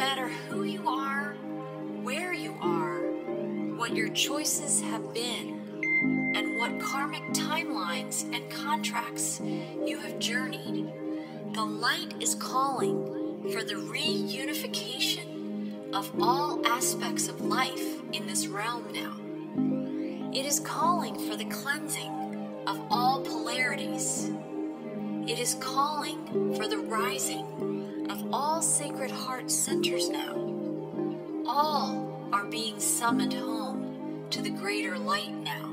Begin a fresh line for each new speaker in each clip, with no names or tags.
matter who you are, where you are, what your choices have been, and what karmic timelines and contracts you have journeyed, the light is calling for the reunification of all aspects of life in this realm now. It is calling for the cleansing of all polarities. It is calling for the rising of all sacred heart centers now. All are being summoned home to the greater light now.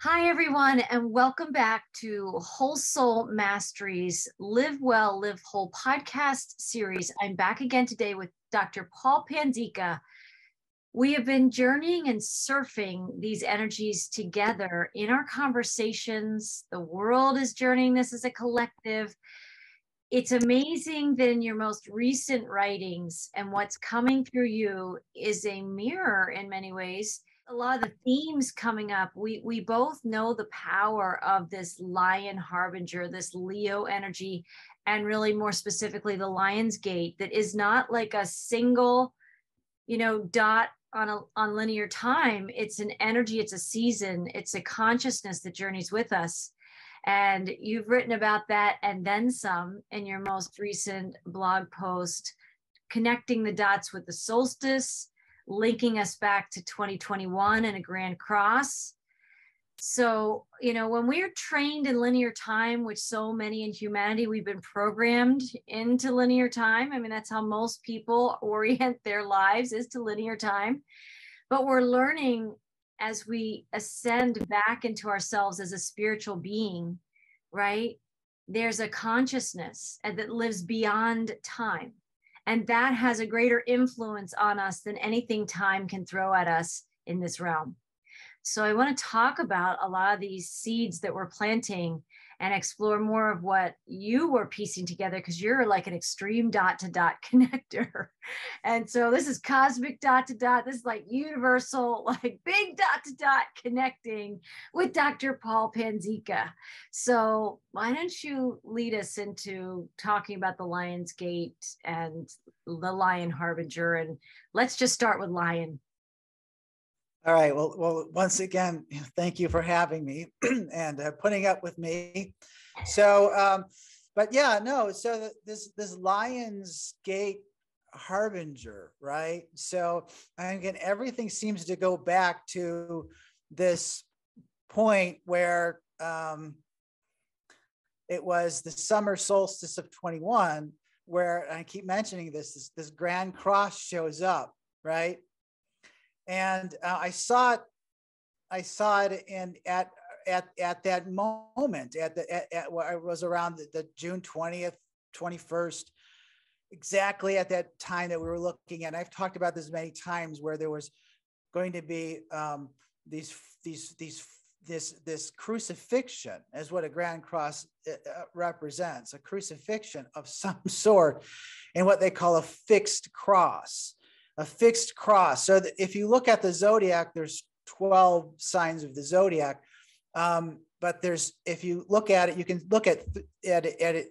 Hi, everyone, and welcome back to Whole Soul Mastery's Live Well, Live Whole podcast series. I'm back again today with Dr. Paul Panzica. We have been journeying and surfing these energies together in our conversations. The world is journeying this as a collective. It's amazing that in your most recent writings and what's coming through you is a mirror in many ways. A lot of the themes coming up, we both know the power of this lion harbinger, this Leo energy, and really more specifically the Lion's Gate, that is not like a single, dot on linear time. It's an energy, it's a season, it's a consciousness that journeys with us. And you've written about that and then some in your most recent blog post, connecting the dots with the solstice, linking us back to 2021 and a grand cross. So, when we're trained in linear time, which so many in humanity, we've been programmed into linear time. I mean, that's how most people orient their lives, is to linear time. But we're learning as we ascend back into ourselves as a spiritual being, right? There's a consciousness that lives beyond time. And that has a greater influence on us than anything time can throw at us in this realm. So I want to talk about a lot of these seeds that we're planting and explore more of what you were piecing together, because you're like an extreme dot to dot connector. And so this is cosmic dot to dot. This is like universal, like big dot to dot connecting with Dr. Paul Panzica. So why don't you lead us into talking about the Lion's Gate and the Lion Harbinger? And let's just start with Lion.
All right. Well, once again, thank you for having me and putting up with me. So, but yeah, no. So this Lion's Gate harbinger, right? So again, everything seems to go back to this point where it was the summer solstice of 21, where I keep mentioning this grand cross shows up, right? And I saw it in at that moment at what it was around the June 20th, 21st, exactly at that time that we were looking at. I've talked about this many times, where there was going to be this crucifixion, is what a grand cross represents, a crucifixion of some sort, in what they call a fixed cross. A fixed cross. So that if you look at the zodiac, there's 12 signs of the zodiac. But if you look at it, you can look at it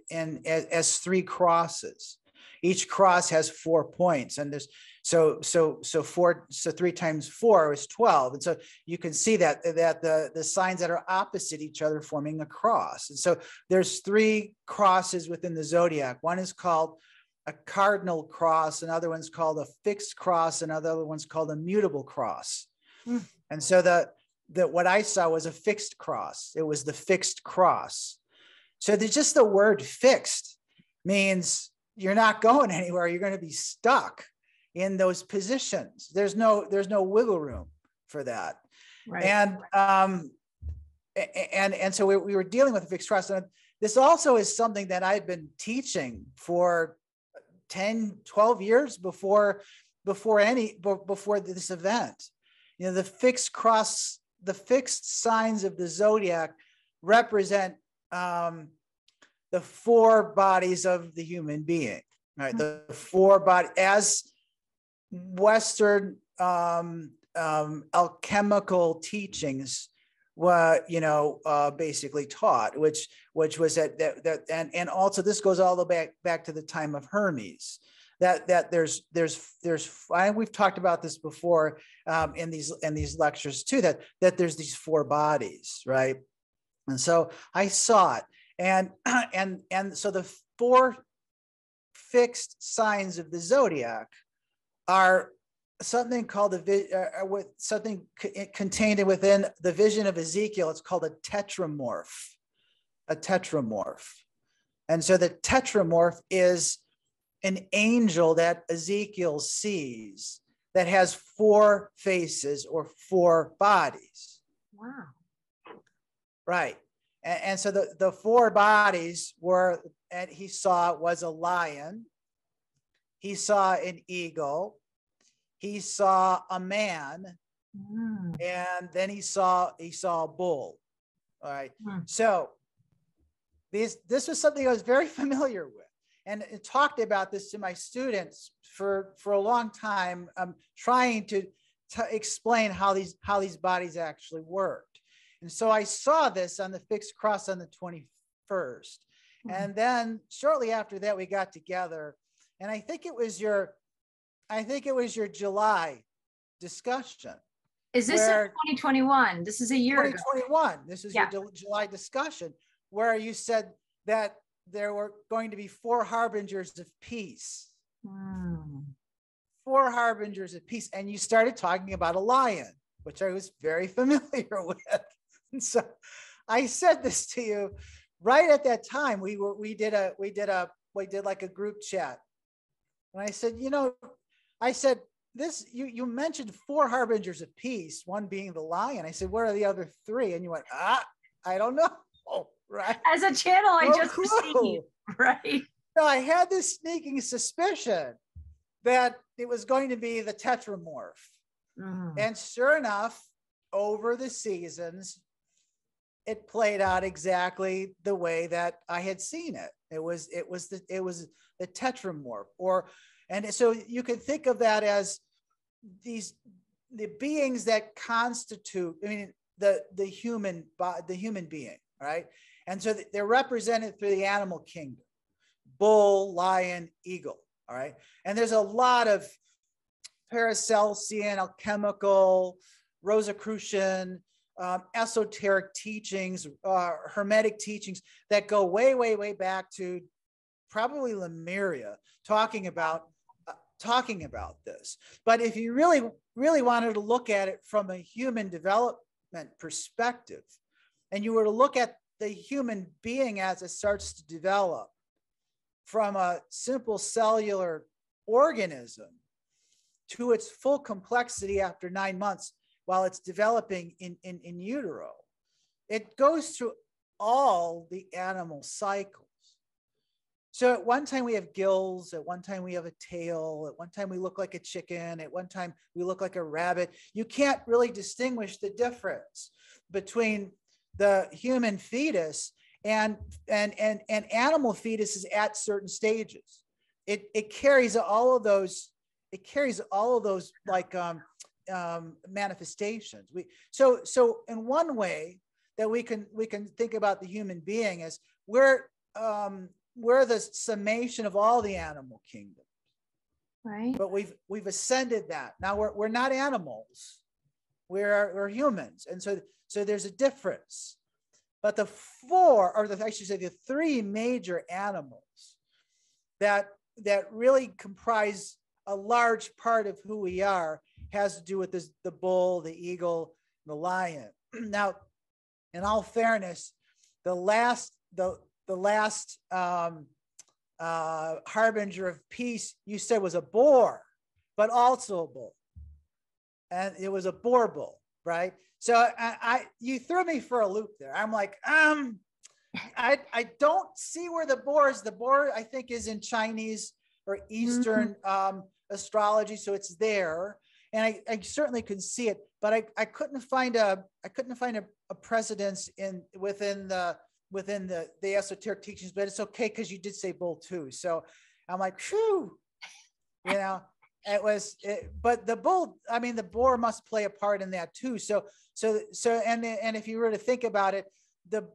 as three crosses. Each cross has 4 points, and there's so 3 times 4 is 12. And so you can see that the signs that are opposite each other forming a cross. And so there's 3 crosses within the zodiac. One is called a cardinal cross, another one's called a fixed cross, another one's called a mutable cross. And so that what I saw was a fixed cross. It was the fixed cross. So just the word fixed means you're not going anywhere. You're going to be stuck in those positions. There's no wiggle room for that. Right. And so we were dealing with a fixed cross. And this also is something that I've been teaching for 10, 12 years before this event. The fixed cross, the fixed signs of the zodiac represent the 4 bodies of the human being, right? The 4 bodies, as Western alchemical teachings were, basically taught, which was that and also this goes all the way back to the time of Hermes. That there's we've talked about this before in these lectures too, that there's these four bodies, right? And so I saw it, and so the four fixed signs of the zodiac are something called something contained within the vision of Ezekiel. It's called a tetramorph. And so the tetramorph is an angel that Ezekiel sees that has four faces or four bodies.
Wow.
Right. And so the four bodies were, and he saw was a lion, he saw an eagle, he saw a man, and then he saw a bull. All right. So this was something I was very familiar with, and talked about this to my students for a long time, trying to explain how these bodies actually worked. And so I saw this on the fixed cross on the 21st. And then shortly after that, we got together, and I think it was your July discussion.
Is this in 2021? This is a year ago.
2021. This is your July discussion, where you said that there were going to be four harbingers of peace. Four harbingers of peace. And you started talking about a lion, which I was very familiar with. And so I said this to you right at that time. We did like a group chat. And I said, this, you mentioned four harbingers of peace, one being the lion. I said, what are the other three? And you went, I don't know. Right.
As a channel, I just received, right?
No, I had this sneaking suspicion that it was going to be the tetramorph. And sure enough, over the seasons, it played out exactly the way that I had seen it. It was the tetramorph, and so you can think of that as the beings that constitute, the human being, right? And so they're represented through the animal kingdom: bull, lion, eagle. All right, and there's a lot of Paracelsian, alchemical, Rosicrucian, esoteric teachings, hermetic teachings that go way, way, way back to probably Lemuria, talking about this. But if you really, really wanted to look at it from a human development perspective, and you were to look at the human being as it starts to develop from a simple cellular organism to its full complexity after 9 months, while it's developing in utero, it goes through all the animal cycles. So at one time we have gills, at one time we have a tail, at one time we look like a chicken, at one time we look like a rabbit. You can't really distinguish the difference between the human fetus and animal fetuses at certain stages. It carries all of those. It carries all of those like manifestations. So in one way that we can think about the human being as we're the summation of all the animal kingdoms,
right?
But we've ascended that. Now we're not animals, we're humans, and so there's a difference. But the three major animals that really comprise a large part of who we are has to do with the bull, the eagle, the lion. Now, in all fairness, the last harbinger of peace you said was a boar, but also a bull, and it was a boar bull, right? So you threw me for a loop there. I'm like, I don't see where the boar is. The boar, I think, is in Chinese or Eastern astrology, so it's there, and I certainly could see it, but I couldn't find a precedence within the esoteric teachings. But it's okay because you did say bull too. So I'm like, phew, but the bull, I mean, the boar must play a part in that too. And if you were to think about it, the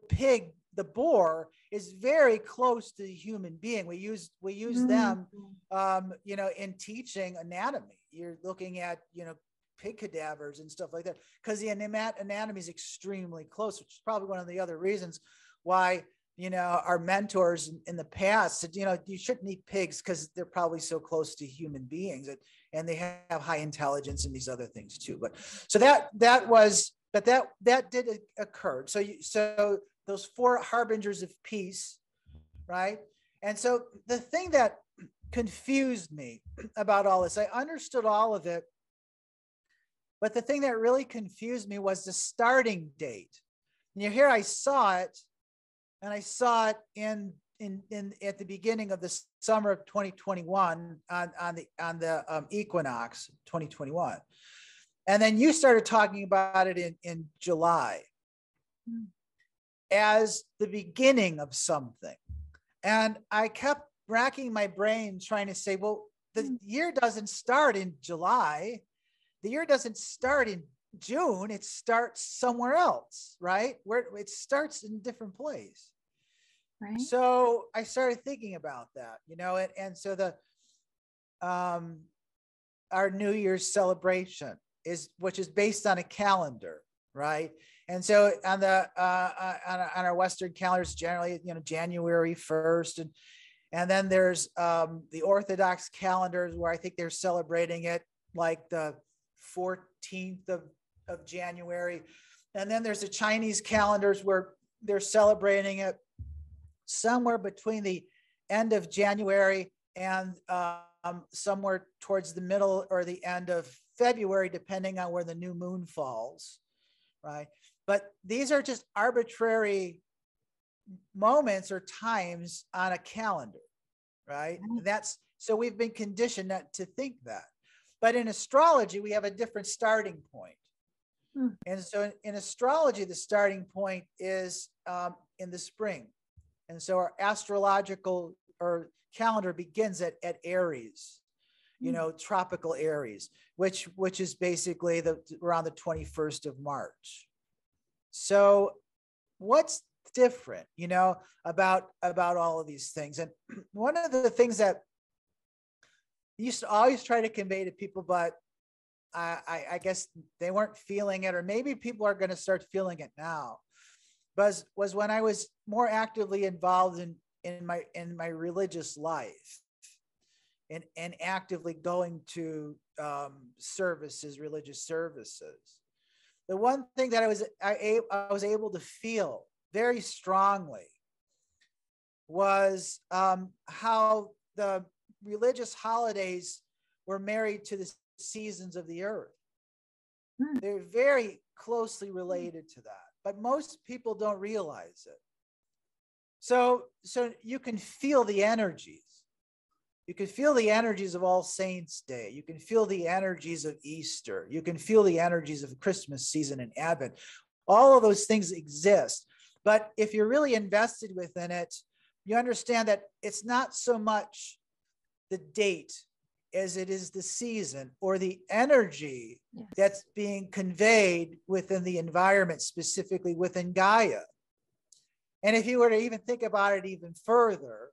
pig, the boar is very close to the human being. We use them, in teaching anatomy. You're looking at, pig cadavers and stuff like that, because the anatomy is extremely close, which is probably one of the other reasons why, our mentors in the past said, you shouldn't eat pigs because they're probably so close to human beings, and they have high intelligence and these other things too. But so that did occur. So those 4 harbingers of peace, right? And so the thing that confused me about all this, I understood all of it, but the thing that really confused me was the starting date. And here I saw it, and I saw it in at the beginning of the summer of 2021 on the equinox 2021, and then you started talking about it in July as the beginning of something, and I kept racking my brain trying to say, well, the year doesn't start in July. The year doesn't start in June. It starts somewhere else, right? Where it starts in a different place. Right. So I started thinking about that, and so our New Year's celebration which is based on a calendar, right? And so on our Western calendars, generally, January 1st, and then there's the Orthodox calendars where I think they're celebrating it like the 14th of January. And then there's the Chinese calendars where they're celebrating it somewhere between the end of January and somewhere towards the middle or the end of February, depending on where the new moon falls, right? But these are just arbitrary moments or times on a calendar, right? So we've been conditioned to think that. But in astrology, we have a different starting point. And so in astrology, the starting point is in the spring. And so our astrological or calendar begins at Aries, tropical Aries, which is basically around the 21st of March. So what's different, about all of these things? And one of the things that I used to always try to convey to people, but I guess they weren't feeling it, or maybe people are going to start feeling it now, was when I was more actively involved in my religious life, and actively going to religious services. The one thing that I was able to feel very strongly was how the religious holidays were married to the seasons of the earth. They're very closely related to that, but most people don't realize it. So you can feel the energies. You can feel the energies of All Saints Day. You can feel the energies of Easter. You can feel the energies of Christmas season and Advent. All of those things exist. But if you're really invested within it, you understand that it's not so much the date as it is the season or the energy that's being conveyed within the environment, specifically within Gaia. And if you were to even think about it even further,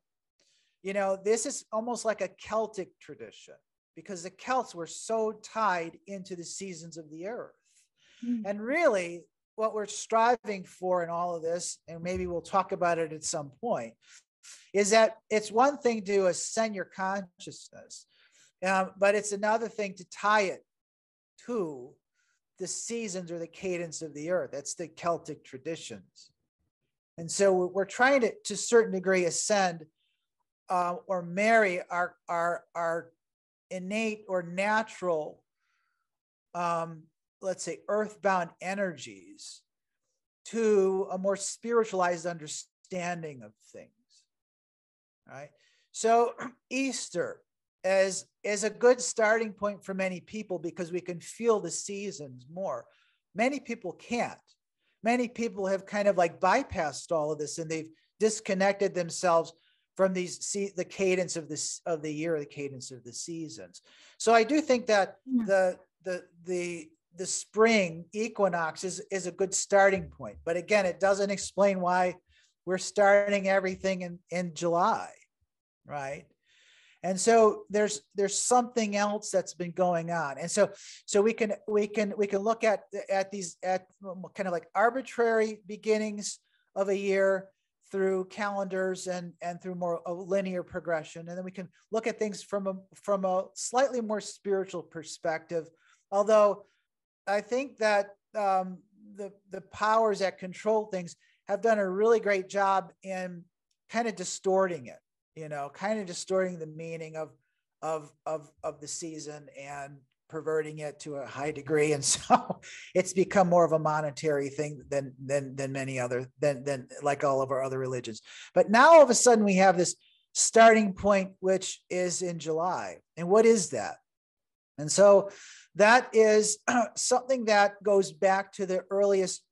this is almost like a Celtic tradition, because the Celts were so tied into the seasons of the earth. And really what we're striving for in all of this, and maybe we'll talk about it at some point, is that it's one thing to ascend your consciousness, but it's another thing to tie it to the seasons or the cadence of the earth. That's the Celtic traditions. And so we're trying to a certain degree, ascend or marry our innate or natural, let's say, earthbound energies to a more spiritualized understanding of things. Right. So Easter is a good starting point for many people, because we can feel the seasons more. Many people can't. Many people have kind of like bypassed all of this, and they've disconnected themselves from the cadence of this of the year, the cadence of the seasons. So I do think that the spring equinox is a good starting point. But again, it doesn't explain why we're starting everything in July, right? And so there's something else that's been going on. And so we can look at these kind of like arbitrary beginnings of a year through calendars and through more a linear progression. And then we can look at things from a slightly more spiritual perspective. Although I think that the powers that control things have done a really great job in kind of distorting it, kind of distorting the meaning of the season and perverting it to a high degree. And so it's become more of a monetary thing than many other, than like all of our other religions. But now all of a sudden we have this starting point, which is in July. And what is that? And so that is something that goes back to the earliest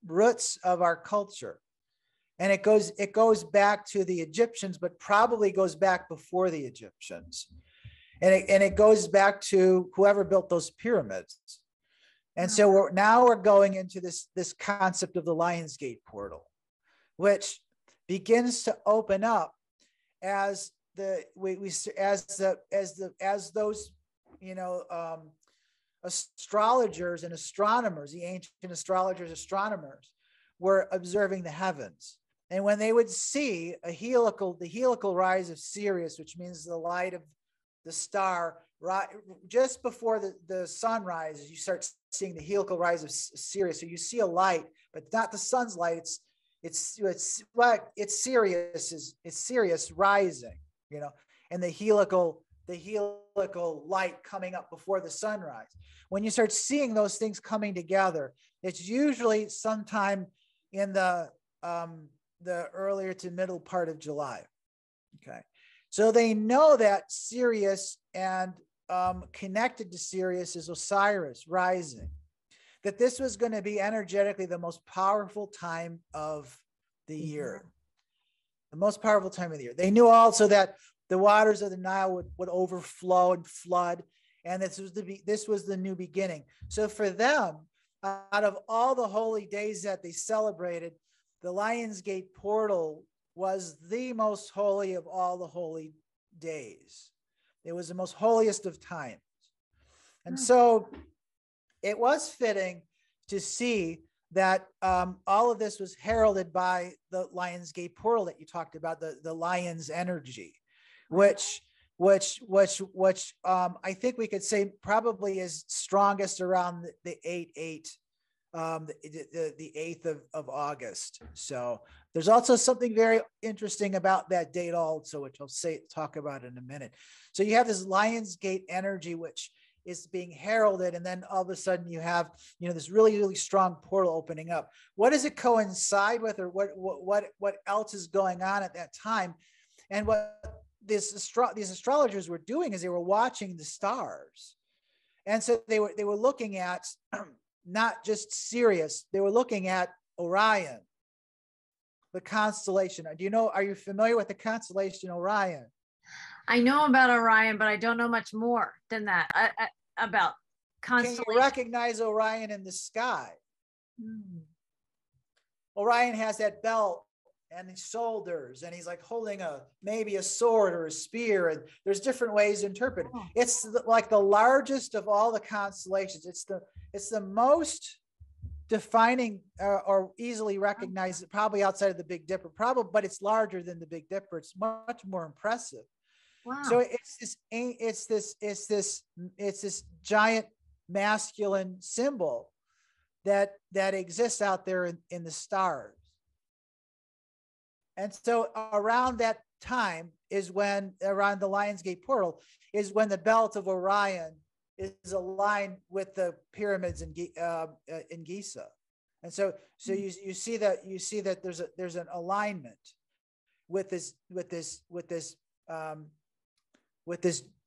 roots of our culture. And it goes back to the Egyptians, but probably goes back before the Egyptians. And it goes back to whoever built those pyramids. And so we're going into this concept of the Lion's Gate portal, which begins to open up as those astrologers and astronomers, the ancient astrologers, astronomers, were observing the heavens. And when they would see the heliacal rise of Sirius, which means the light of the star, just before the sun rises, you start seeing the heliacal rise of Sirius. So you see a light, but not the sun's light. It's Sirius rising, and the heliacal light coming up before the sunrise. When you start seeing those things coming together, it's usually sometime in the earlier to middle part of July. Okay. So they know that Sirius and connected to Sirius is Osiris rising, that this was going to be energetically the most powerful time of the year, the most powerful time of the year. They knew also that the waters of the Nile would overflow and flood, and this was the new beginning. So for them, out of all the holy days that they celebrated, the Lion's Gate portal was the most holy of all the holy days. It was the most holiest of times. And so it was fitting to see that all of this was heralded by the Lion's Gate portal that you talked about, the lion's energy, which I think we could say probably is strongest around the 8/8. The 8th of August. So there's also something very interesting about that date also, which I'll talk about in a minute. So you have this Lion's Gate energy, which is being heralded. And then all of a sudden you have, this really, really strong portal opening up. What does it coincide with, or what else is going on at that time? And what these astrologers were doing is they were watching the stars. And so they were looking at not just Sirius, they were looking at Orion, the constellation. Are you familiar with the constellation Orion?
I know about Orion, but I don't know much more than that about constellation.
Can you recognize Orion in the sky? Orion has that belt and his shoulders, and he's like holding maybe a sword or a spear, and there's different ways to interpret it. It's like the largest of all the constellations. It's the most defining or easily recognized, probably outside of the Big Dipper, but it's larger than the Big Dipper. It's much more impressive.
Wow.
So it's this giant masculine symbol that exists out there in the stars. And so around that time is when, around the Lion's Gate portal, is when the belt of Orion is aligned with the pyramids in Giza. And so you see that there's an alignment with this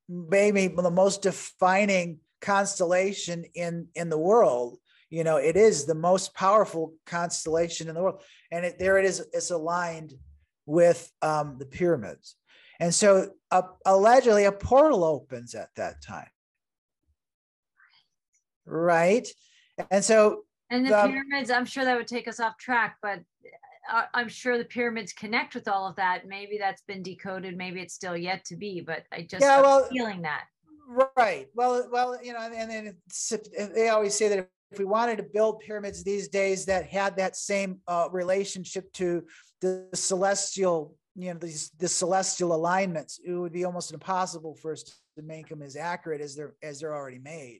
maybe the most defining constellation in the world. It is the most powerful constellation in the world, and there it is. It's aligned with the pyramids. And so allegedly a portal opens at that time. Right. And so.
And the pyramids, I'm sure that would take us off track, but I'm sure the pyramids connect with all of that. Maybe that's been decoded. Maybe it's still yet to be, but I'm feeling that.
Right. Well, you know, and then they always say that if we wanted to build pyramids these days that had that same relationship to the celestial, you know, the celestial alignments, it would be almost impossible for us to make them as accurate as they're already made.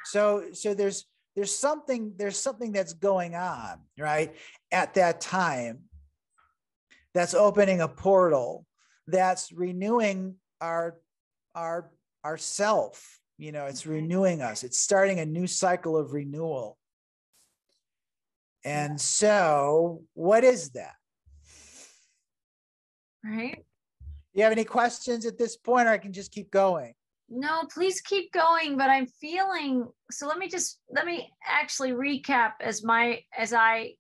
So there's something that's going on, right, at that time, that's opening a portal, that's renewing our self. You know, it's renewing us. It's starting a new cycle of renewal. And so what is that?
Right.
You have any questions at this point, or I can just keep going?
No, please keep going, but I'm feeling, so let me actually recap as I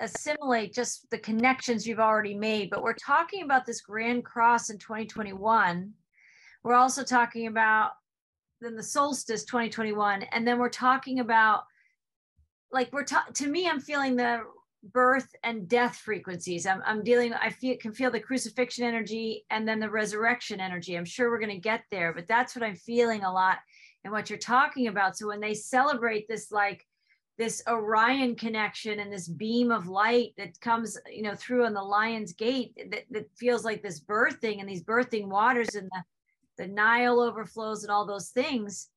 assimilate just the connections you've already made. But we're talking about this Grand Cross in 2021. We're also talking about then the solstice 2021. And then we're talking about, like, to me, I'm feeling the birth and death frequencies. Can feel the crucifixion energy and then the resurrection energy. I'm sure we're going to get there, but that's what I'm feeling a lot and what you're talking about. So when they celebrate this, like this Orion connection and this beam of light that comes, you know, through on the Lion's Gate, that feels like this birthing and these birthing waters and the Nile overflows and all those things.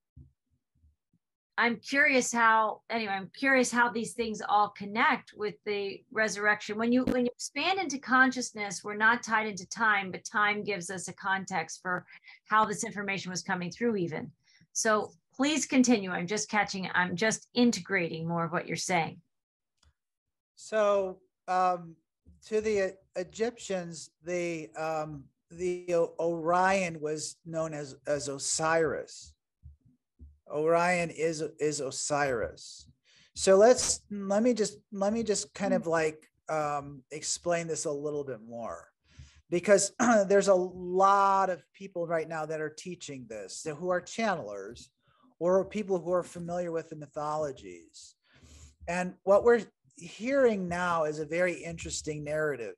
I'm curious how these things all connect with the resurrection. When you expand into consciousness, we're not tied into time, but time gives us a context for how this information was coming through even. So please continue. I'm just integrating more of what you're saying.
So to the Egyptians, the Orion was known as Osiris. Orion is Osiris. So let me just kind of like explain this a little bit more, because there's a lot of people right now that are teaching this, who are channelers or people who are familiar with the mythologies. And what we're hearing now is a very interesting narrative.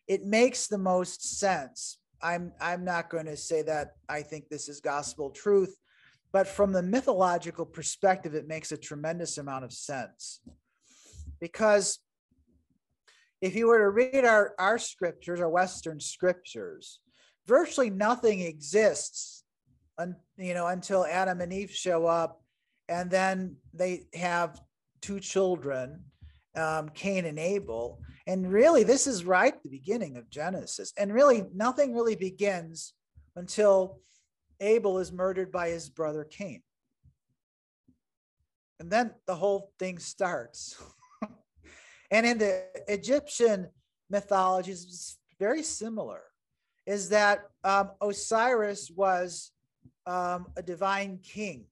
It makes the most sense. I'm not going to say that I think this is gospel truth, but from the mythological perspective, it makes a tremendous amount of sense. Because if you were to read our scriptures, our Western scriptures, virtually nothing exists, until Adam and Eve show up, and then they have two children, Cain and Abel. And really, this is right at the beginning of Genesis. And really, nothing really begins until Abel is murdered by his brother Cain. And then the whole thing starts. And in the Egyptian mythology, it's very similar, is that Osiris was a divine king.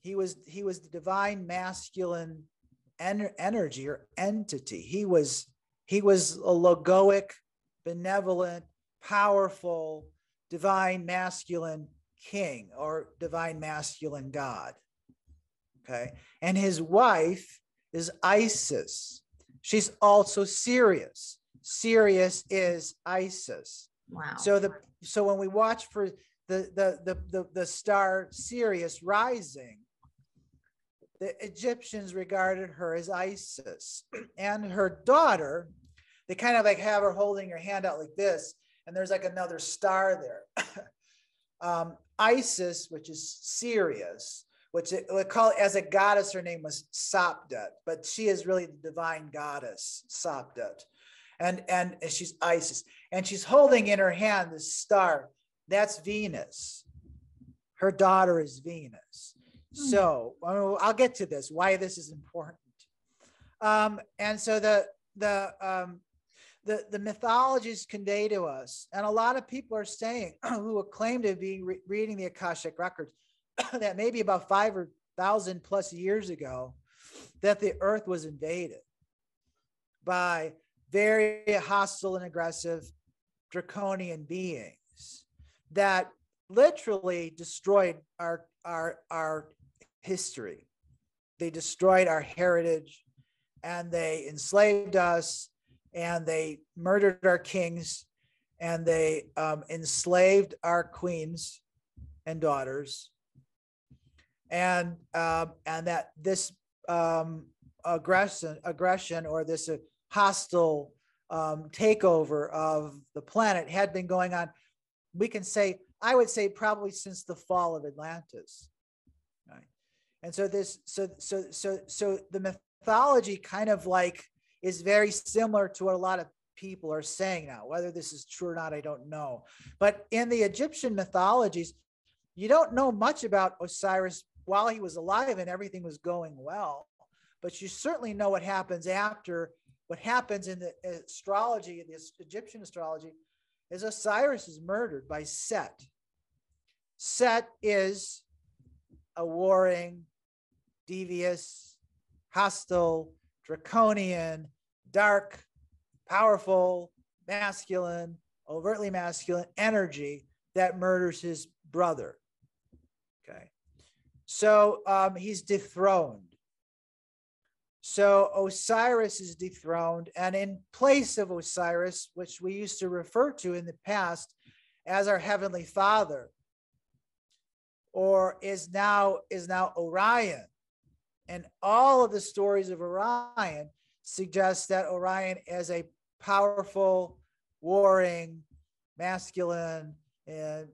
He was the divine masculine energy or entity. He was a logoic, benevolent, powerful, divine masculine king or divine masculine god. Okay. And his wife is Isis. She's also Sirius. Sirius is Isis.
Wow.
So when we watch for the star Sirius rising, the Egyptians regarded her as Isis. And her daughter, they kind of like have her holding her hand out like this, and there's like another star there. Isis, which is Sirius, which we call it as a goddess, her name was Sopdet, but she is really the divine goddess, Sopdet. And she's Isis. And she's holding in her hand this star. That's Venus. Her daughter is Venus. So I'll get to this, why this is important. And so the mythologies convey to us, and a lot of people are saying, who claim to be reading the Akashic records, that maybe about 5,000 plus years ago, that the earth was invaded by very hostile and aggressive draconian beings that literally destroyed our history. They destroyed our heritage, and they enslaved us, and they murdered our kings, and they enslaved our queens and daughters, and that this aggression or this hostile takeover of the planet had been going on. We can say, I would say, probably since the fall of Atlantis. Right? And so the mythology kind of like is very similar to what a lot of people are saying now. Whether this is true or not, I don't know. But in the Egyptian mythologies, you don't know much about Osiris while he was alive and everything was going well. But you certainly know what happens after. What happens in the astrology, the Egyptian astrology, is Osiris is murdered by Set. Set is a warring, devious, hostile, draconian, dark, powerful, masculine, overtly masculine energy that murders his brother. Okay. So he's dethroned. So Osiris is dethroned, and in place of Osiris, which we used to refer to in the past as our Heavenly Father, or is now Orion. And all of the stories of Orion suggest that Orion is a powerful, warring, masculine, and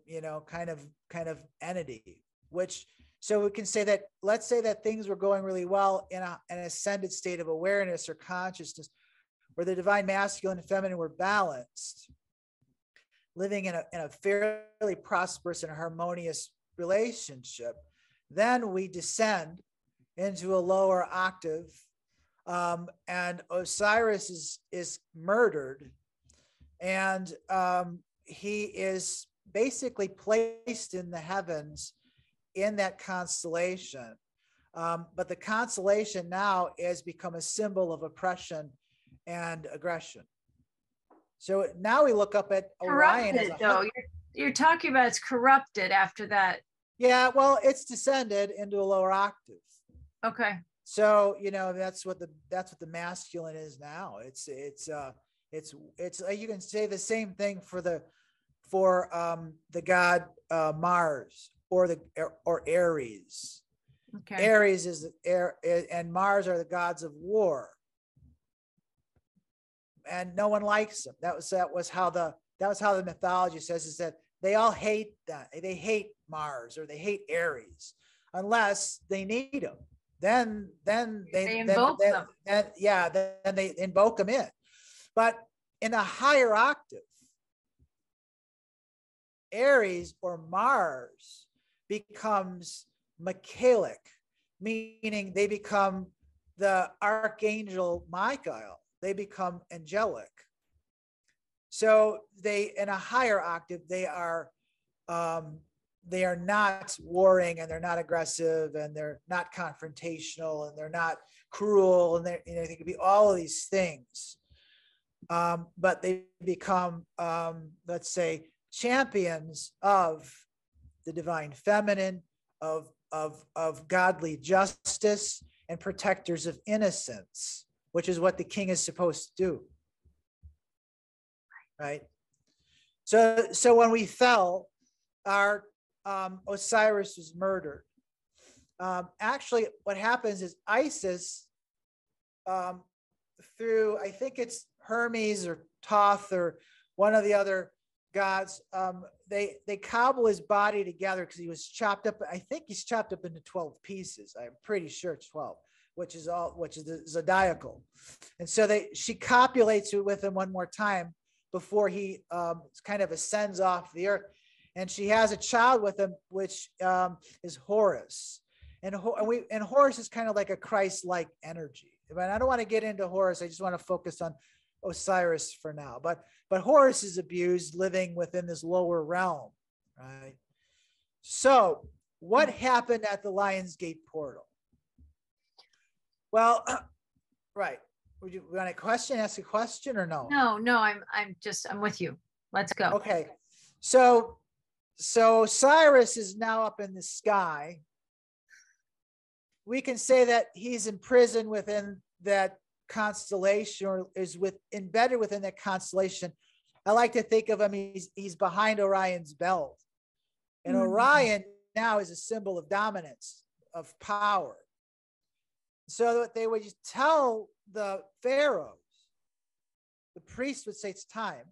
kind of entity, which, so we can say that, let's say that things were going really well in an ascended state of awareness or consciousness, where the divine masculine and feminine were balanced, living in a fairly prosperous and harmonious relationship. Then we descend into a lower octave, and Osiris is murdered, and he is basically placed in the heavens in that constellation. But the constellation now has become a symbol of oppression and aggression. So now we look up at Orion as
you're talking about it's corrupted after that.
Yeah, well, it's descended into a lower octave.
Okay.
So that's what the masculine is now. It's you can say the same thing for the god Mars or Aries. Okay. Aries is and Mars are the gods of war, and no one likes them. That was how the mythology says, is that they all hate that. They hate Mars or they hate Aries unless they need them. Then they invoke them. Then they invoke them in. But in a higher octave, Aries or Mars becomes Michaelic, meaning they become the archangel Michael. They become angelic. So they, in a higher octave, they are not warring, and they're not aggressive, and they're not confrontational, and they're not cruel, and they could be all of these things. But they become, let's say, champions of the divine feminine, of godly justice, and protectors of innocence, which is what the king is supposed to do. Right? So when we fell, our Osiris was murdered. Actually, what happens is Isis, through, I think it's Hermes or Thoth or one of the other gods, they cobble his body together because he was chopped up. I think he's chopped up into 12 pieces. I'm pretty sure it's 12, which is the zodiacal. And so she copulates with him one more time before he kind of ascends off the earth. And she has a child with him, which is Horus. And Horus is kind of like a Christ-like energy. But I don't want to get into Horus. I just want to focus on Osiris for now. But Horus is abused, living within this lower realm, right? So what happened at the Lionsgate portal? Well, right. would you want ask a question or no?
No, I'm with you. Let's go.
Okay. So Osiris is now up in the sky. We can say that he's imprisoned within that constellation, or is embedded within that constellation. I like to think of him, he's behind Orion's belt. And Orion now is a symbol of dominance, of power. So that they would tell the pharaohs, the priest would say it's time,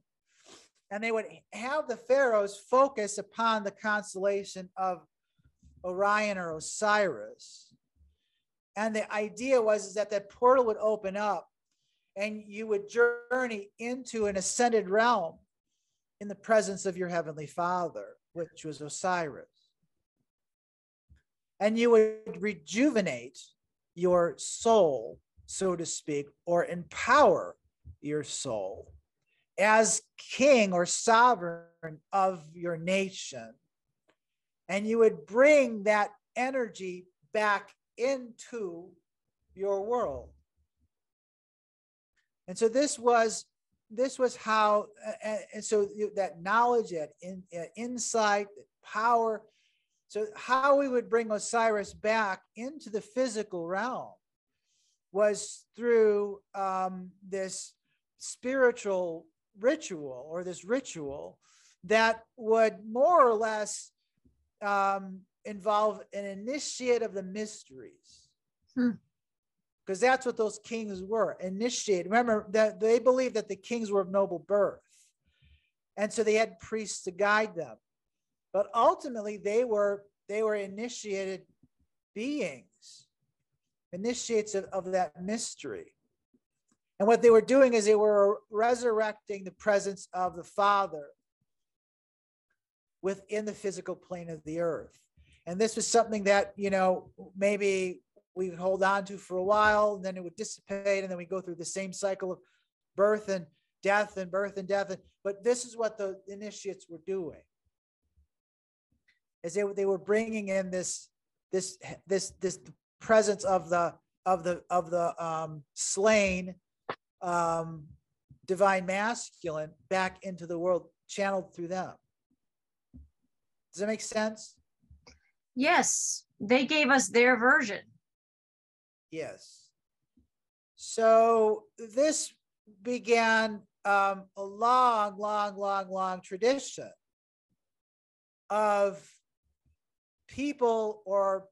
and they would have the pharaohs focus upon the constellation of Orion or Osiris. And the idea was that portal would open up and you would journey into an ascended realm in the presence of your heavenly Father, which was Osiris. And you would rejuvenate your soul, so to speak, or empower your soul as king or sovereign of your nation. And you would bring that energy back into your world. And so this was how, and so that knowledge, that insight, that power. So how we would bring Osiris back into the physical realm was through this spiritual ritual, or this ritual that would more or less involve an initiate of the mysteries. Because that's what those kings were, initiate. Remember that they believed that the kings were of noble birth. And so they had priests to guide them. But ultimately they were initiated beings, initiates of that mystery. And what they were doing is they were resurrecting the presence of the Father within the physical plane of the earth. And this was something that, maybe we would hold on to for a while, and then it would dissipate, and then we go through the same cycle of birth and death and birth and death. But this is what the initiates were doing, is they were bringing in this presence of the slain divine masculine back into the world, channeled through them. Does that make sense?
Yes, they gave us their version.
Yes. So this began a long tradition of people, or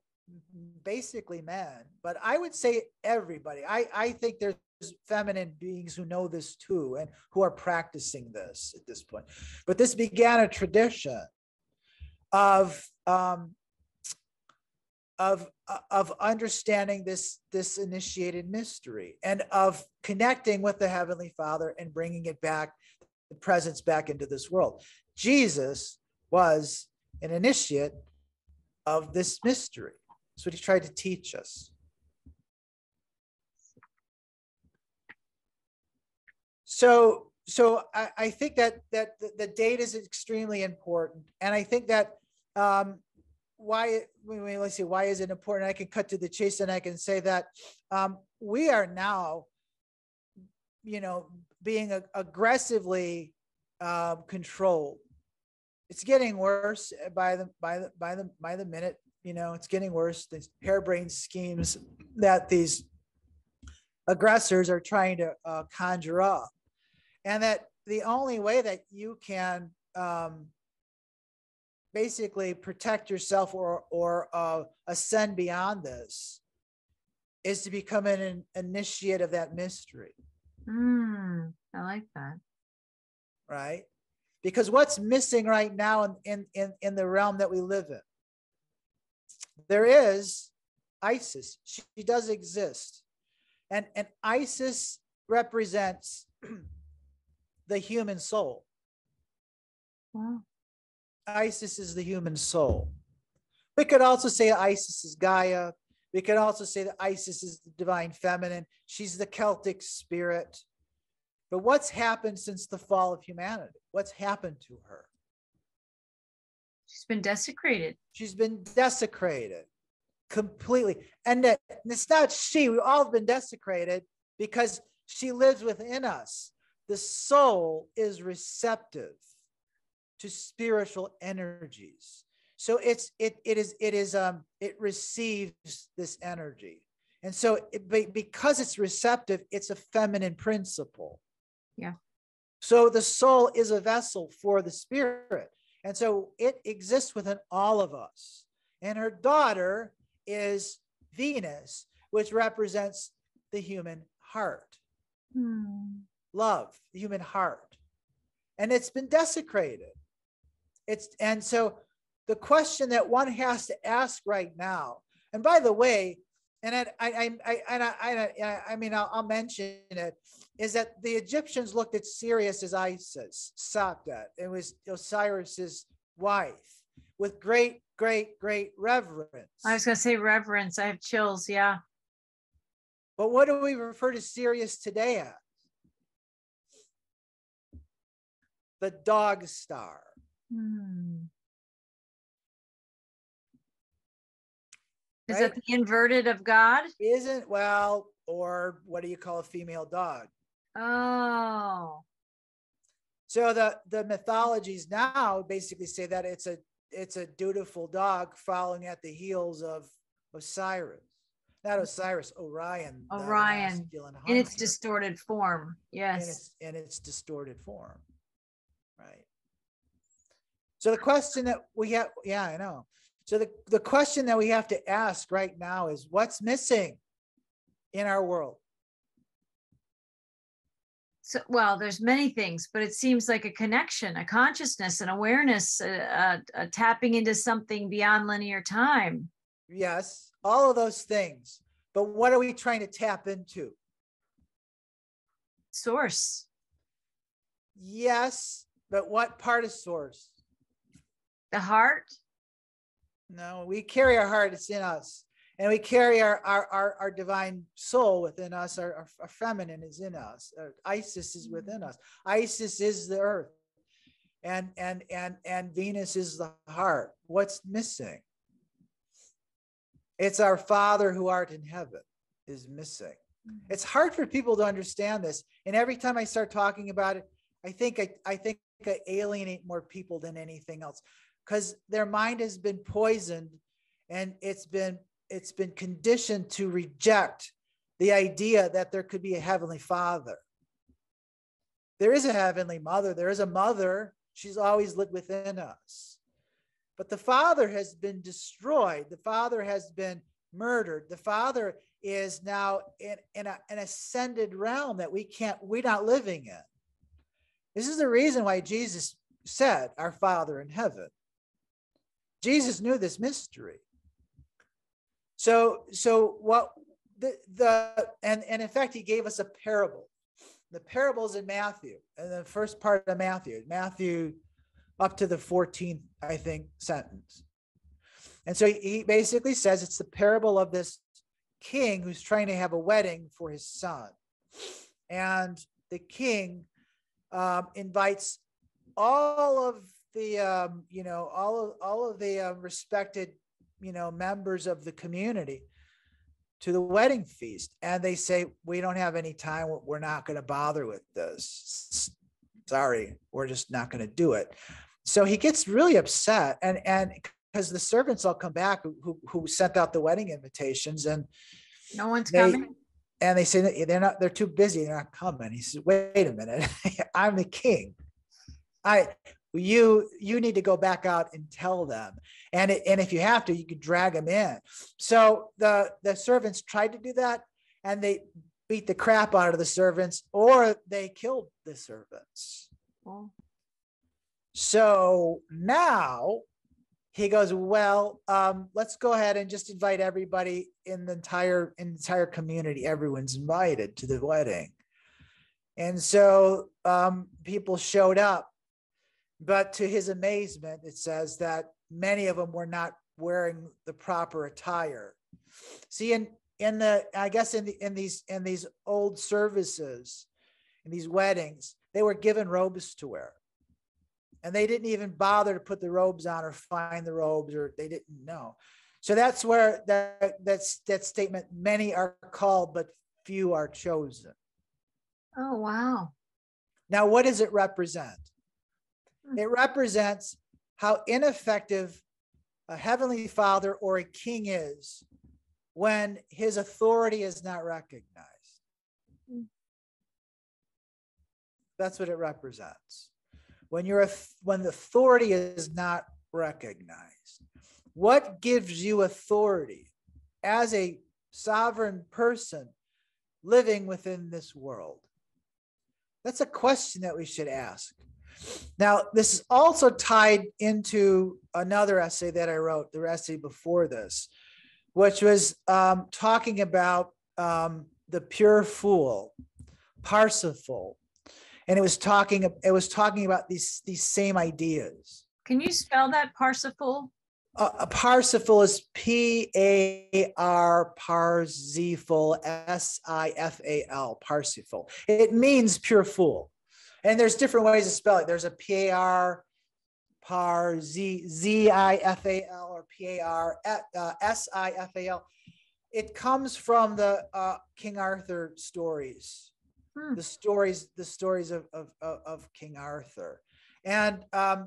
basically men, but I would say everybody. I think there's feminine beings who know this too, and who are practicing this at this point. But this began a tradition of understanding this initiated mystery, and of connecting with the Heavenly Father and bringing it back, the presence back into this world. Jesus was an initiate of this mystery. That's what he tried to teach us. So I think that the date is extremely important, and I think that why is it important? I can cut to the chase, and I can say that we are now, being aggressively controlled. It's getting worse by the minute. It's getting worse. These harebrained schemes that these aggressors are trying to conjure up, and that the only way that you can basically protect yourself or ascend beyond this is to become an initiate of that mystery.
I like that.
Right? Because what's missing right now in the realm that we live in? There is Isis. She does exist. And Isis represents the human soul.
Wow.
Isis is the human soul. We could also say Isis is Gaia. We could also say that Isis is the divine feminine. She's the Celtic spirit. But what's happened since the fall of humanity? What's happened to her?
She's been desecrated.
She's been desecrated completely. And it's not she. We've all been desecrated because She lives within us. The soul is receptive to spiritual energies. So it receives this energy. And so because it's receptive, it's a feminine principle.
Yeah.
So the soul is a vessel for the spirit. And so it exists within all of us. And her daughter is Venus, which represents the human heart. Love, the human heart. And it's been desecrated. And so the question that one has to ask right now, and by the way, and I'll mention it, is that the Egyptians looked at Sirius as Isis, Sapta. It was Osiris's wife, with great, great, great reverence.
I was going to say reverence. I have chills. Yeah.
But what do we refer to Sirius today as? The dog star.
Is that the inverted of God?
Isn't, well, or what do you call a female dog?
Oh.
So the mythologies now basically say that it's a dutiful dog following at the heels of Osiris. Not Osiris, Orion.
Orion. In its distorted form. Yes.
In its distorted form. Right. So the question that we have, yeah, I know. So the question that we have to ask right now is, what's missing in our world?
So, well, there's many things, but it seems like a connection, a consciousness, an awareness, a tapping into something beyond linear time.
Yes, all of those things. But what are we trying to tap into?
Source.
Yes, but what part of source?
The heart?
No, we carry our heart, it's in us. And we carry our divine soul within us. Our feminine is in us. Isis is within us. Isis is the earth. And Venus is the heart. What's missing? It's our Father who art in heaven is missing. It's hard for people to understand this. And every time I start talking about it, I think I alienate more people than anything else, because their mind has been poisoned, and it's been conditioned to reject the idea that there could be a heavenly Father. There is a heavenly mother. There is a mother. She's always lived within us. But the Father has been destroyed. The Father has been murdered. The Father is now in an ascended realm that we're not living in. This is the reason why Jesus said, "Our Father in heaven." Jesus knew this mystery. So what and in fact, he gave us a parable. The parable's in Matthew, and the first part of Matthew up to the 14th, I think, sentence. And so he basically says it's the parable of this king who's trying to have a wedding for his son. And the king invites all of the all of the respected members of the community to the wedding feast, and they say, "We don't have any time. We're not going to bother with this. Sorry, we're just not going to do it." So he gets really upset, and because the servants all come back who sent out the wedding invitations, and
no one's coming.
And they say they're too busy, they're not coming. He says, "Wait a minute, I'm the king. You need to go back out and tell them. And if you have to, you could drag them in." So the servants tried to do that, and they beat the crap out of the servants, or they killed the servants.
Oh.
So now he goes, "Well, let's go ahead and just invite everybody in the entire community. Everyone's invited to the wedding." And so people showed up. But to his amazement, it says that many of them were not wearing the proper attire. See, in these old services, in these weddings, they were given robes to wear, and they didn't even bother to put the robes on or find the robes, or they didn't know. So that's where that statement, "Many are called, but few are chosen."
Oh, wow.
Now, what does it represent? It represents how ineffective a heavenly father or a king is when his authority is not recognized. That's what it represents. When the authority is not recognized. What gives you authority as a sovereign person living within this world? That's a question that we should ask. Now, this is also tied into another essay that I wrote, the essay before this, which was talking about the pure fool, Parsifal, and it was talking about these same ideas.
Can you spell that, Parsifal?
Parsifal is P-A-R, Parsifal, S-I-F-A-L, Parsifal. It means pure fool. And there's different ways to spell it. There's a P-A-R, Z-I-F-A-L, or P-A-R, S-I-F-A-L. It comes from the King Arthur stories, the stories of King Arthur. And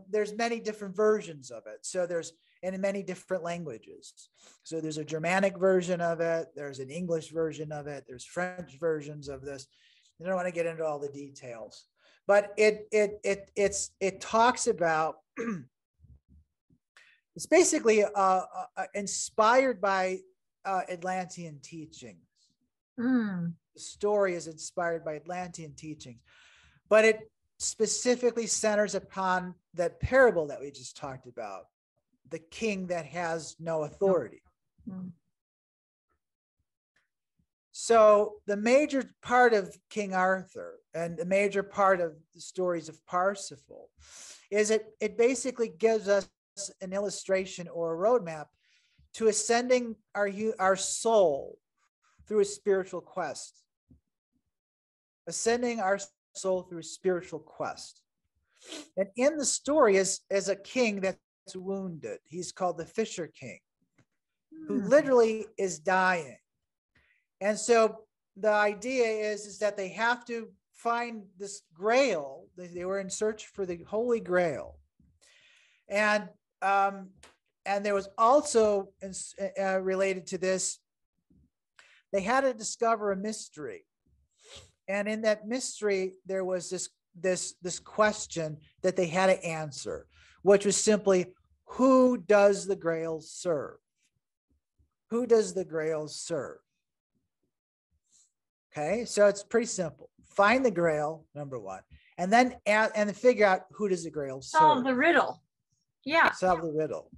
there's many different versions of it. So there's in many different languages. So there's a Germanic version of it. There's an English version of it. There's French versions of this. I don't want to get into all the details, but it talks about, it's basically inspired by Atlantean teachings. The story is inspired by Atlantean teachings, but it specifically centers upon that parable that we just talked about, the king that has no authority. So the major part of King Arthur and the major part of the stories of Parsifal is it basically gives us an illustration or a roadmap to ascending our soul through a spiritual quest. Ascending our soul through a spiritual quest. And in the story is a king that's wounded. He's called the Fisher King, who literally is dying. And so the idea is that they have to find this grail. They were in search for the Holy Grail. And there was also related to this, they had to discover a mystery. And in that mystery, there was this question that they had to answer, which was simply, who does the Grail serve? Who does the Grail serve? Okay, so it's pretty simple. Find the Grail, number one, and then figure out who does the Grail serve.
Solve the riddle. Yeah.
Solve the riddle.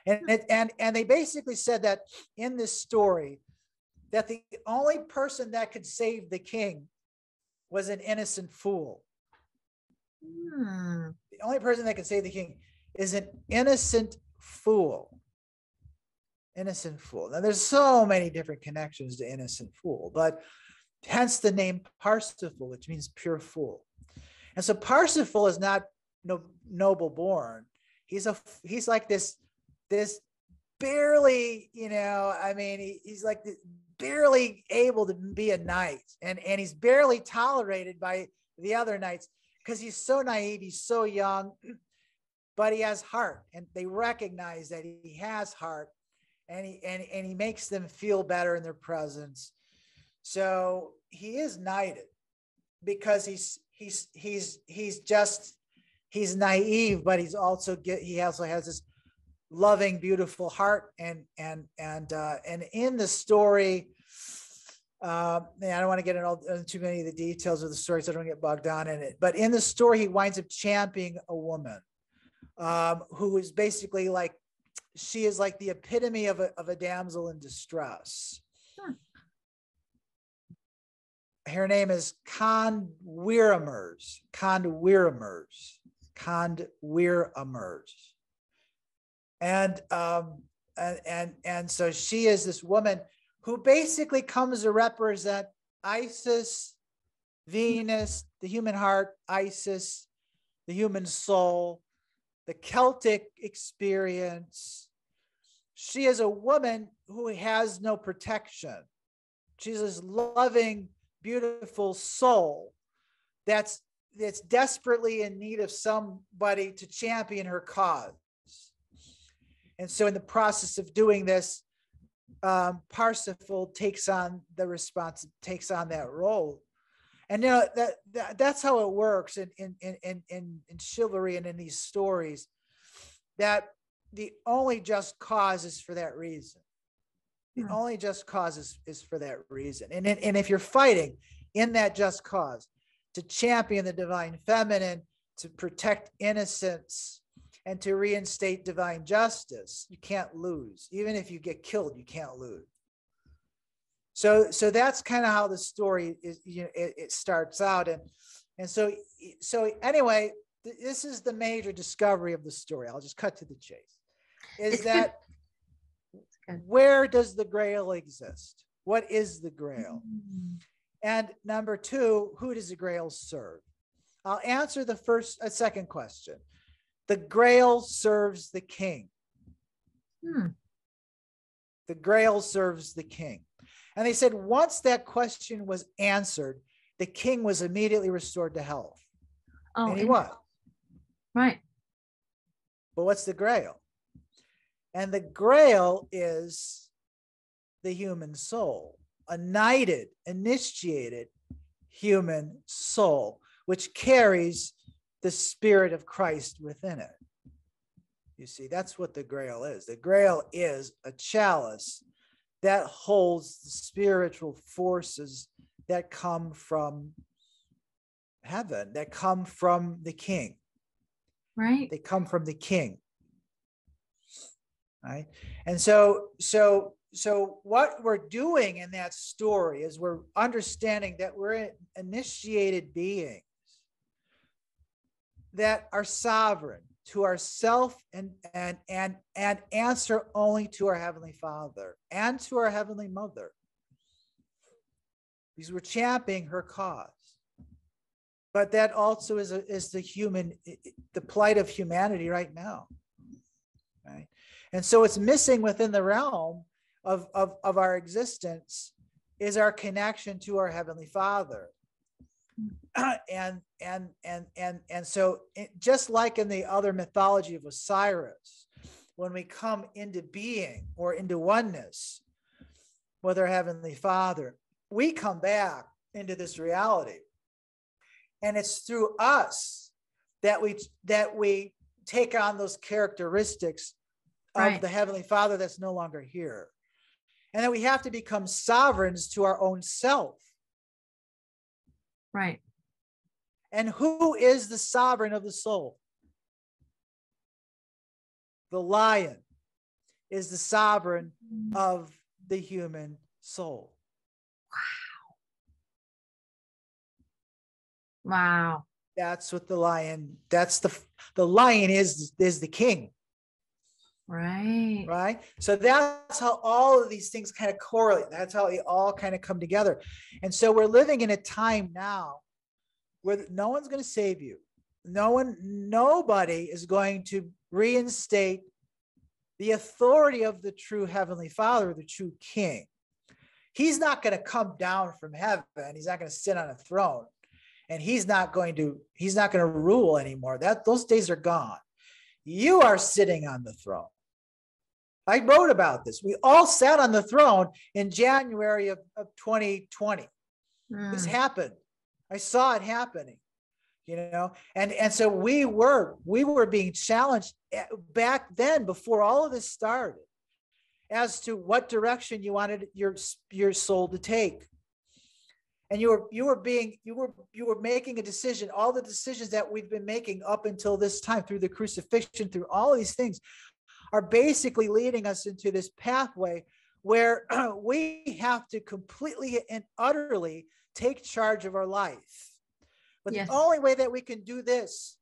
And they basically said that in this story, that the only person that could save the king was an innocent fool. The only person that could save the king is an innocent fool. Innocent fool. Now, there's so many different connections to innocent fool, but hence the name Parsifal, which means pure fool. And so Parsifal is not noble born. He's like this barely, he's like barely able to be a knight, and he's barely tolerated by the other knights because he's so naive, he's so young, but he has heart, and they recognize that he has heart, and he makes them feel better in their presence. So he is knighted because he's naive, but he also has this loving, beautiful heart. And in the story, I don't want to get into too many of the details of the story, so I don't get bogged down in it. But in the story, he winds up championing a woman who is basically like, she is like the epitome of a damsel in distress. Her name is Condwiramers. And so she is this woman who basically comes to represent Isis, Venus, the human heart, Isis, the human soul, the Celtic experience. She is a woman who has no protection. She's this loving, beautiful soul that's desperately in need of somebody to champion her cause. And so in the process of doing this, Parsifal takes on that role. And you know, that's how it works in chivalry and in these stories, that the only just cause is for that reason. The only just cause is for that reason. And if you're fighting in that just cause to champion the divine feminine, to protect innocence, and to reinstate divine justice, you can't lose. Even if you get killed, you can't lose. So that's kind of how the story is. You know, it starts out, and so anyway, this is the major discovery of the story. I'll just cut to the chase. Is that where does the Grail exist? What is the Grail? And number two, who does the Grail serve? I'll answer the second question. The Grail serves the king. The Grail serves the king. And they said once that question was answered, the king was immediately restored to health. Oh, and he was.
Right.
But what's the Grail? And the Grail is the human soul, a knighted, initiated human soul, which carries the Spirit of Christ within it. You see, that's what the Grail is. The Grail is a chalice that holds the spiritual forces that come from heaven, that come from the king.
Right.
They come from the king. Right. And so what we're doing in that story is we're understanding that we're initiated beings that are sovereign to ourself and answer only to our Heavenly Father and to our Heavenly Mother, because we're championing her cause. But that also is the plight of humanity right now. Right. And so it's missing within the realm of our existence is our connection to our Heavenly Father. And so just like in the other mythology of Osiris, when we come into being or into oneness with our Heavenly Father, we come back into this reality. And it's through us that we take on those characteristics of the Heavenly Father that's no longer here. And that we have to become sovereigns to our own self.
Right.
And who is the sovereign of the soul? The lion is the sovereign of the human soul.
Wow.
That's what the lion, the lion is the king.
Right.
Right. So that's how all of these things kind of correlate. That's how they all kind of come together. And so we're living in a time now where no one's going to save you. Nobody is going to reinstate the authority of the true Heavenly Father, the true King. He's not going to come down from heaven. He's not going to sit on a throne, and he's not going to rule anymore. Those days are gone. You are sitting on the throne. I wrote about this. We all sat on the throne in January of 2020. This happened. I saw it happening, and so we were being challenged back then, before all of this started, as to what direction you wanted your soul to take. And you were making a decision. All the decisions that we've been making up until this time, through the crucifixion, through all of these things, are basically leading us into this pathway where we have to completely and utterly take charge of our life. But the only way that we can do this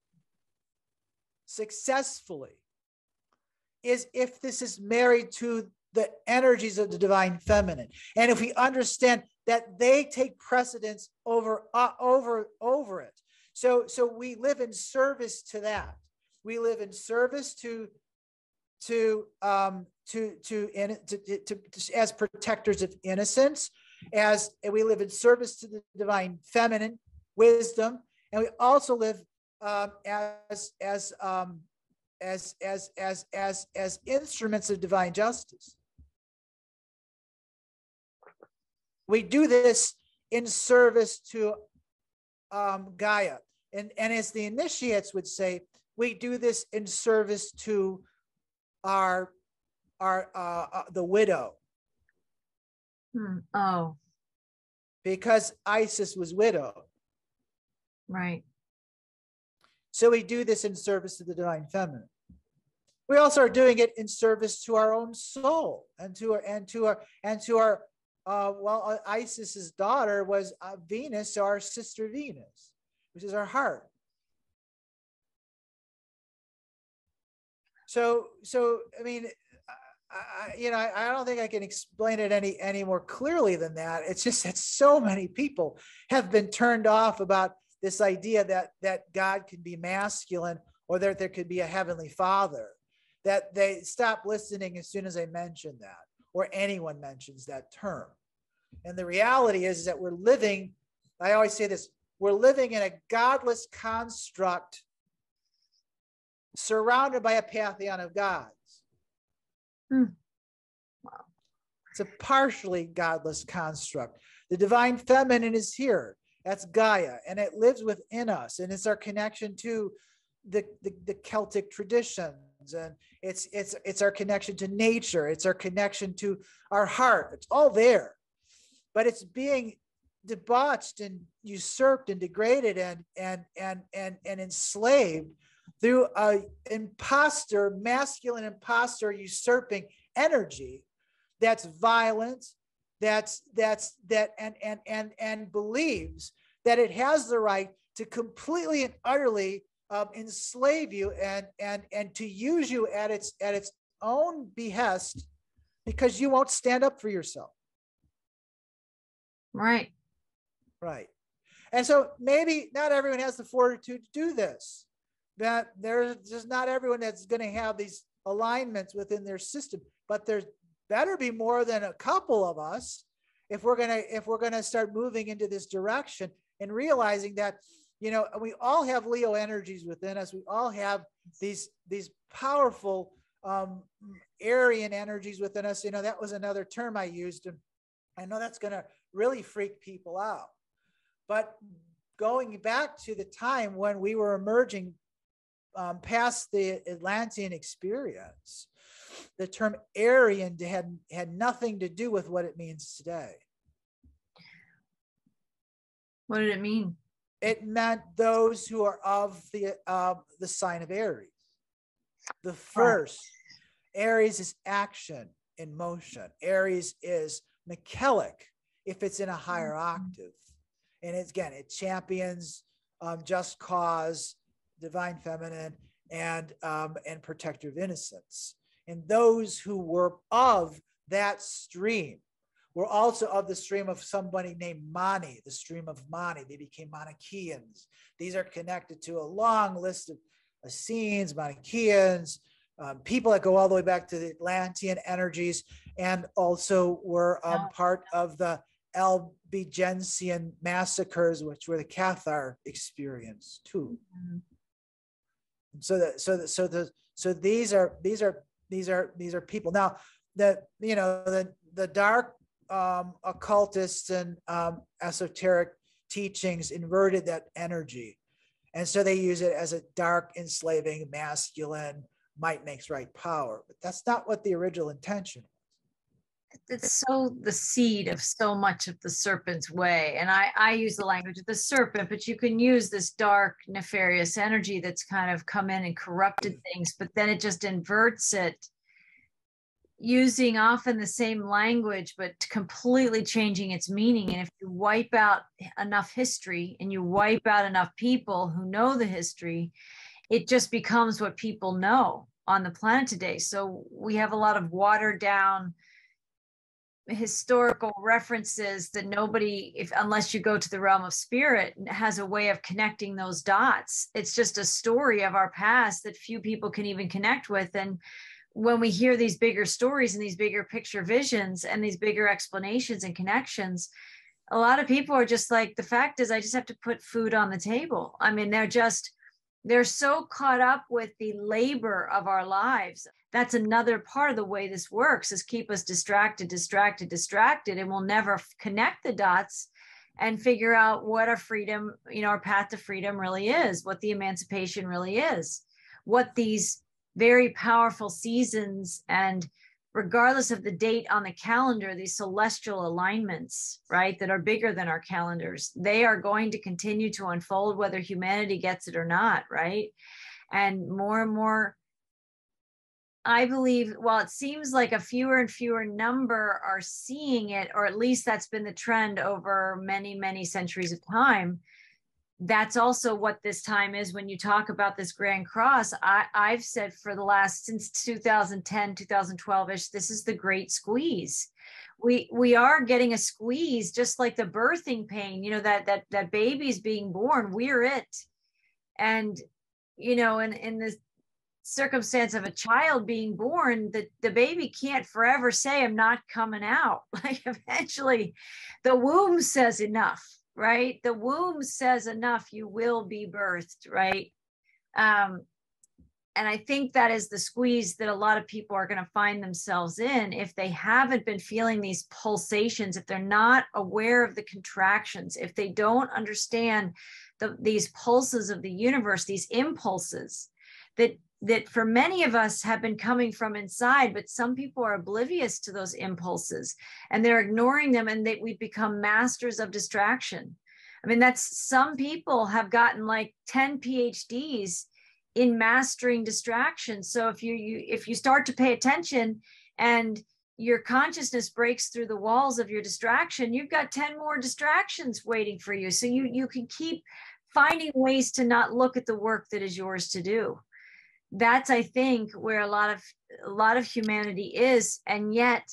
successfully is if this is married to the energies of the divine feminine. And if we understand that they take precedence over it. So we live in service to that. We live in service to as protectors of innocence, and we live in service to the divine feminine wisdom, and we also live as instruments of divine justice. We do this in service to Gaia, and as the initiates would say, we do this in service to our the widow.
Oh,
because Isis was widowed.
right.
So we do this in service to the divine feminine. We also are doing it in service to our own soul and to our well, Isis's daughter was Venus, our sister Venus, which is our heart. So I mean, I don't think I can explain it any more clearly than that. It's just that so many people have been turned off about this idea that God can be masculine, or that there could be a heavenly father, that they stop listening as soon as I mention that, or anyone mentions that term. And the reality is that we're living, I always say this, we're living in a godless construct surrounded by a pantheon of gods.
Wow.
It's a partially godless construct. The divine feminine is here. That's Gaia, and it lives within us, and it's our connection to the Celtic traditions, and it's our connection to nature. It's our connection to our heart. It's all there, but it's being debauched and usurped and degraded and enslaved through a masculine imposter usurping energy that's violent, and believes that it has the right to completely and utterly enslave you and to use you at its own behest, because you won't stand up for yourself.
Right.
Right. And so maybe not everyone has the fortitude to do this. That there's just not everyone that's going to have these alignments within their system, but there's better be more than a couple of us if we're gonna start moving into this direction and realizing that, we all have Leo energies within us. We all have these powerful Aryan energies within us. That was another term I used, and I know that's going to really freak people out. But going back to the time when we were emerging past the Atlantean experience, the term Aryan had nothing to do with what it means today.
What did it mean?
It meant those who are of the sign of Aries. The first, Aries is action in motion. Aries is Michelic if it's in a higher octave. And it champions just cause, divine feminine, and protector of innocence. And those who were of that stream were also of the stream of somebody named Mani, the stream of Mani. They became Manichaeans. These are connected to a long list of Essenes, Manichaeans, people that go all the way back to the Atlantean energies, and also were part of the Albigensian massacres, which were the Cathar experience too. Mm-hmm. So these are people. Now the dark occultists and esoteric teachings inverted that energy, and so they use it as a dark, enslaving, masculine, might makes right power. But that's not what the original intention was.
It's so the seed of so much of the serpent's way, and I use the language of the serpent, but you can use this dark, nefarious energy that's kind of come in and corrupted things, but then it just inverts it, using often the same language, but completely changing its meaning. And if you wipe out enough history and you wipe out enough people who know the history, it just becomes what people know on the planet today. So we have a lot of watered down historical references that nobody, unless you go to the realm of spirit, has a way of connecting those dots. It's just a story of our past that few people can even connect with. And when we hear these bigger stories and these bigger picture visions and these bigger explanations and connections, a lot of people are just like, the fact is, I just have to put food on the table. I mean, they're so caught up with the labor of our lives. That's another part of the way this works, is keep us distracted, and we'll never connect the dots and figure out what our freedom, our path to freedom really is, what the emancipation really is, what these very powerful seasons, and regardless of the date on the calendar, these celestial alignments, right, that are bigger than our calendars, they are going to continue to unfold whether humanity gets it or not, right? And more, I believe, while it seems like a fewer and fewer number are seeing it, or at least that's been the trend over many, many centuries of time, that's also what this time is. When you talk about this Grand Cross, I've said since 2010, 2012-ish, this is the great squeeze. We are getting a squeeze, just like the birthing pain, that baby's being born, we're it. And, in the circumstance of a child being born, the baby can't forever say, I'm not coming out. Like, eventually the womb says enough. Right? The womb says enough, you will be birthed, right? And I think that is the squeeze that a lot of people are going to find themselves in if they haven't been feeling these pulsations, if they're not aware of the contractions, if they don't understand these pulses of the universe, these impulses that for many of us have been coming from inside, but some people are oblivious to those impulses and they're ignoring them, and we become masters of distraction. I mean, some people have gotten like 10 PhDs in mastering distraction. So if you start to pay attention and your consciousness breaks through the walls of your distraction, you've got 10 more distractions waiting for you. So you can keep finding ways to not look at the work that is yours to do. That's, I think, where a lot of humanity is. And yet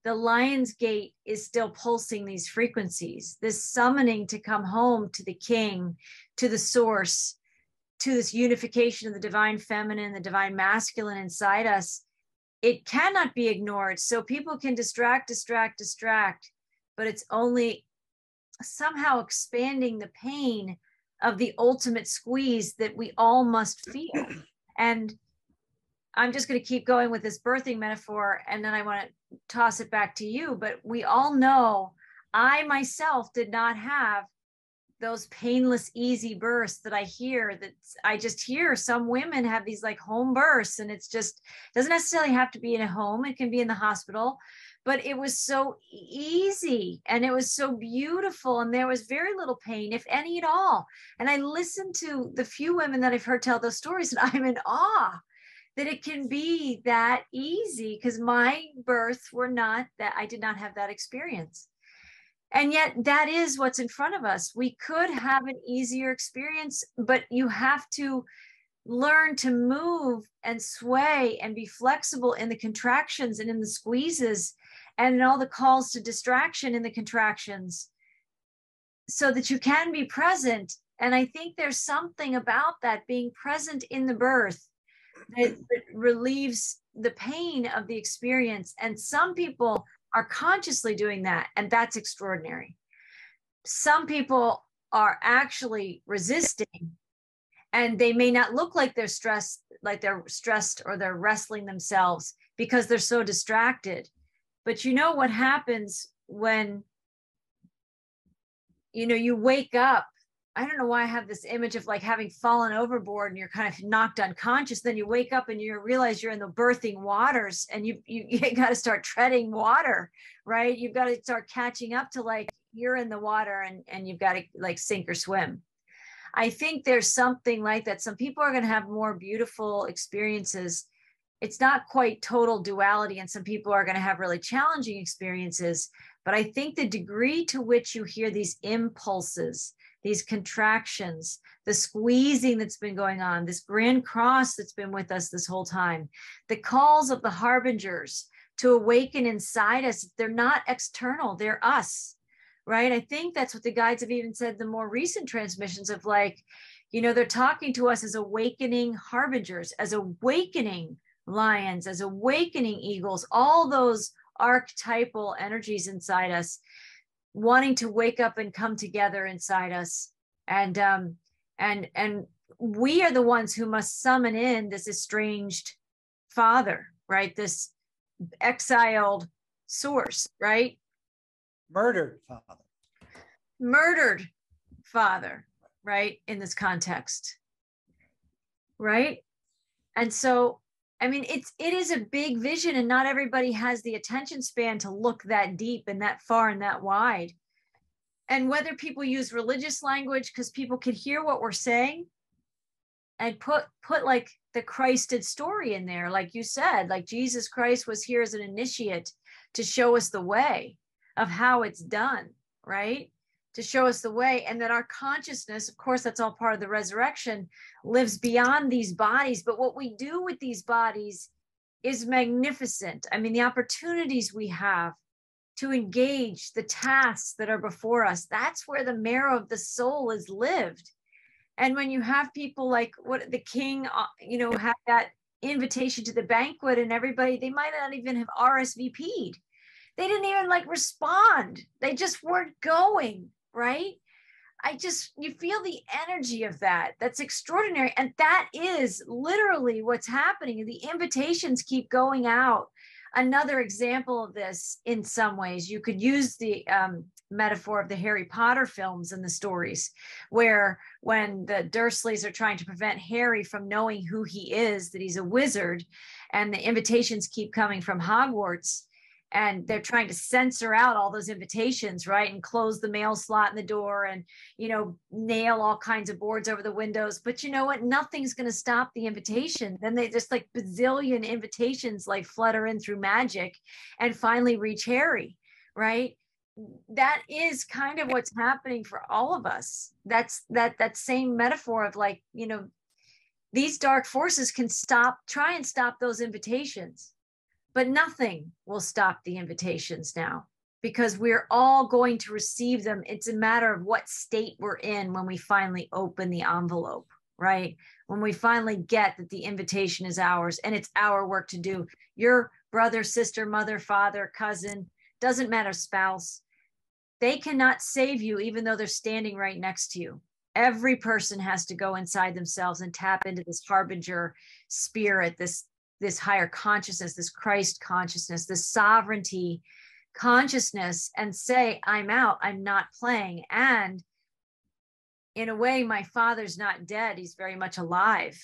the Lion's Gate is still pulsing these frequencies, this summoning to come home to the king, to the source, to this unification of the divine feminine, the divine masculine inside us. It cannot be ignored. So people can distract, but it's only somehow expanding the pain of the ultimate squeeze that we all must feel. And I'm just going to keep going with this birthing metaphor, and then I want to toss it back to you. But we all know, I myself did not have those painless, easy births that I just hear some women have these like home births, and it's just doesn't necessarily have to be in a home. It can be in the hospital, but it was so easy and it was so beautiful, and there was very little pain, if any at all. And I listened to the few women that I've heard tell those stories, and I'm in awe that it can be that easy, because my births were not that. I did not have that experience. And yet that is what's in front of us. We could have an easier experience, but you have to learn to move and sway and be flexible in the contractions and in the squeezes and in all the calls to distraction in the contractions, so that you can be present. And I think there's something about that, being present in the birth, that relieves the pain of the experience. And some people are consciously doing that, and that's extraordinary. Some people are actually resisting, and they may not look like they're stressed or they're wrestling themselves because they're so distracted. But you know what happens when you wake up? I don't know why I have this image of like having fallen overboard and you're kind of knocked unconscious. Then you wake up and you realize you're in the birthing waters, and you got to start treading water, right? You've got to start catching up to like you're in the water, and you've got to like sink or swim. I think there's something like that. Some people are going to have more beautiful experiences. It's not quite total duality, and some people are going to have really challenging experiences. But I think the degree to which you hear these impulses, these contractions, the squeezing that's been going on, this grand cross that's been with us this whole time, the calls of the harbingers to awaken inside us, they're not external, they're us, right? I think that's what the guides have even said, the more recent transmissions of like, they're talking to us as awakening harbingers, as awakening lions, as awakening eagles, all those archetypal energies inside us, wanting to wake up and come together inside us. And we are the ones who must summon in this estranged father, right? This exiled source, right?
Murdered
father, right? In this context, right? And so, I mean, it is a big vision, and not everybody has the attention span to look that deep and that far and that wide. And whether people use religious language because people can hear what we're saying, and put like the Christed story in there, like you said, like Jesus Christ was here as an initiate to show us the way of how it's done, right? To show us the way, and that our consciousness, of course, that's all part of the resurrection, lives beyond these bodies. But what we do with these bodies is magnificent. I mean, the opportunities we have to engage the tasks that are before us, that's where the marrow of the soul is lived. And when you have people like what the king, have that invitation to the banquet, and everybody, they might not even have RSVP'd. They didn't even respond. They just weren't going, right? You feel the energy of that. That's extraordinary. And that is literally what's happening. The invitations keep going out. Another example of this, in some ways, you could use the metaphor of the Harry Potter films and the stories, where when the Dursleys are trying to prevent Harry from knowing who he is, that he's a wizard, and the invitations keep coming from Hogwarts, and they're trying to censor out all those invitations, right? And close the mail slot in the door, and, nail all kinds of boards over the windows. But you know what? Nothing's going to stop the invitation. Then they just bazillion invitations flutter in through magic and finally reach Harry, right? That is kind of what's happening for all of us. That's that same metaphor of these dark forces can try and stop those invitations. But nothing will stop the invitations now, because we're all going to receive them. It's a matter of what state we're in when we finally open the envelope, right? When we finally get that the invitation is ours and it's our work to do. Your brother, sister, mother, father, cousin, doesn't matter, spouse, they cannot save you even though they're standing right next to you. Every person has to go inside themselves and tap into this harbinger spirit, this higher consciousness, this Christ consciousness, this sovereignty consciousness, and say, I'm out, I'm not playing. And in a way, my father's not dead, he's very much alive.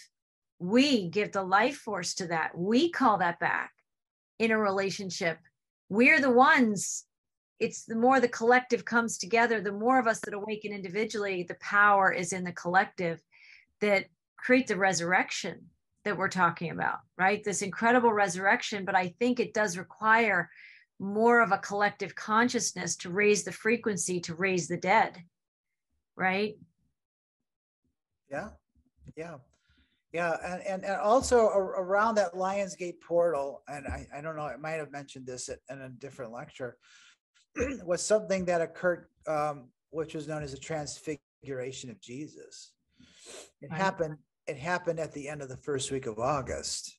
We give the life force to that. We call that back in a relationship. We're the ones, it's the more the collective comes together, the more of us that awaken individually, the power is in the collective that create the resurrection that we're talking about, right? This incredible resurrection. But I think it does require more of a collective consciousness to raise the frequency, to raise the dead, right?
Yeah. And also around that Lionsgate portal, and I don't know, I might have mentioned this in a different lecture, was something that occurred, which was known as a transfiguration of Jesus. It happened at the end of the first week of August.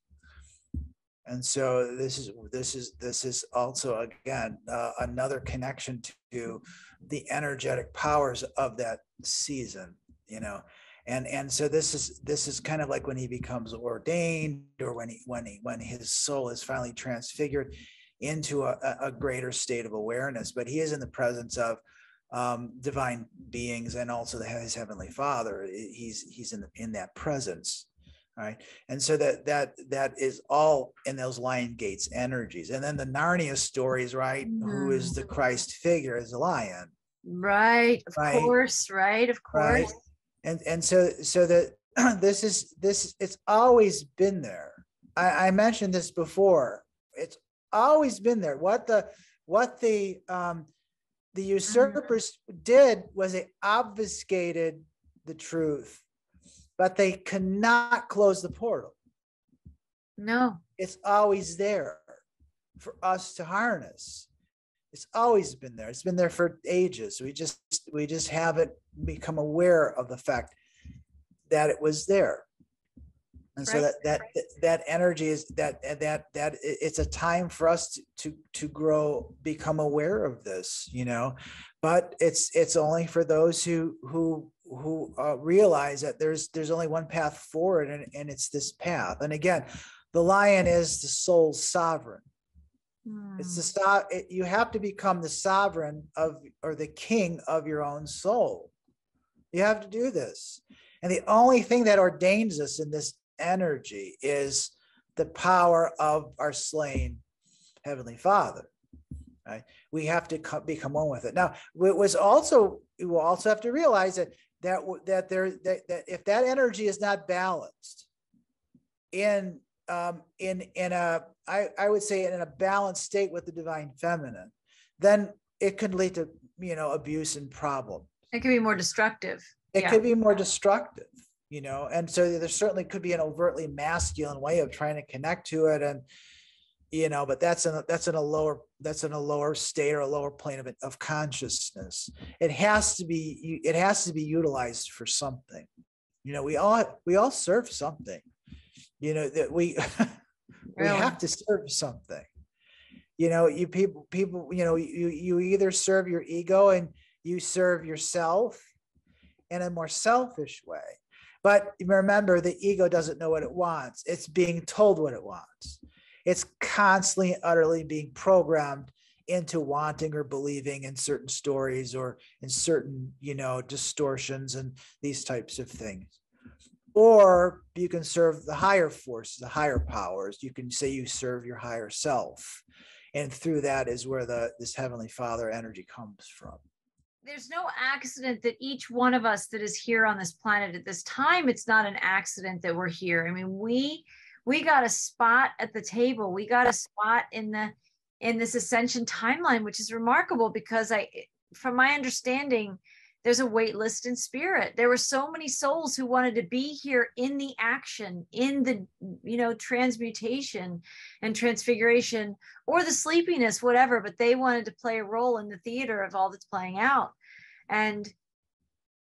And so this is also, again, another connection to the energetic powers of that season, and so this is kind of like when he becomes ordained, or when his soul is finally transfigured into a greater state of awareness. But he is in the presence of divine beings and also his heavenly Father. He's in that presence. All right. And so that is all in those lion gates energies. And then the Narnia stories, right? Mm-hmm. Who is the Christ figure as a lion?
Right. Of course. Right. Of course.
Right. And so that this is it's always been there. I mentioned this before. It's always been there. What the usurpers did was they obfuscated the truth, but they cannot close the portal.
No.
It's always there for us to harness. It's always been there. It's been there for ages. We just haven't become aware of the fact that it was there. And so that energy is that it's a time for us to grow, become aware of this, but it's only for those who realize that there's only one path forward, and it's this path. And again, the lion is the soul's sovereign. It's you have to become the sovereign or the king of your own soul. You have to do this. And the only thing that ordains us in this energy is the power of our slain Heavenly Father. Right? We have to become one with it. Now, we will also have to realize that if that energy is not balanced I would say in a balanced state with the divine feminine, then it could lead to abuse and problem.
It could be more destructive.
It could be more destructive, and so there certainly could be an overtly masculine way of trying to connect to it, and but that's in a lower state or a lower plane of consciousness. It has to be utilized for something. We all serve something. That we we have to serve something. You people you either serve your ego and you serve yourself in a more selfish way. But remember, the ego doesn't know what it wants. It's being told what it wants. It's constantly, utterly being programmed into wanting or believing in certain stories or in certain, distortions and these types of things. Or you can serve the higher forces, the higher powers. You can say you serve your higher self. And through that is where this Heavenly Father energy comes from.
There's no accident that each one of us that is here on this planet at this time, it's not an accident that we're here. I mean, we got a spot at the table. We got a spot in this ascension timeline, which is remarkable because from my understanding, there's a wait list in spirit. There were so many souls who wanted to be here in the action, in the, transmutation and transfiguration or the sleepiness, whatever, but they wanted to play a role in the theater of all that's playing out. And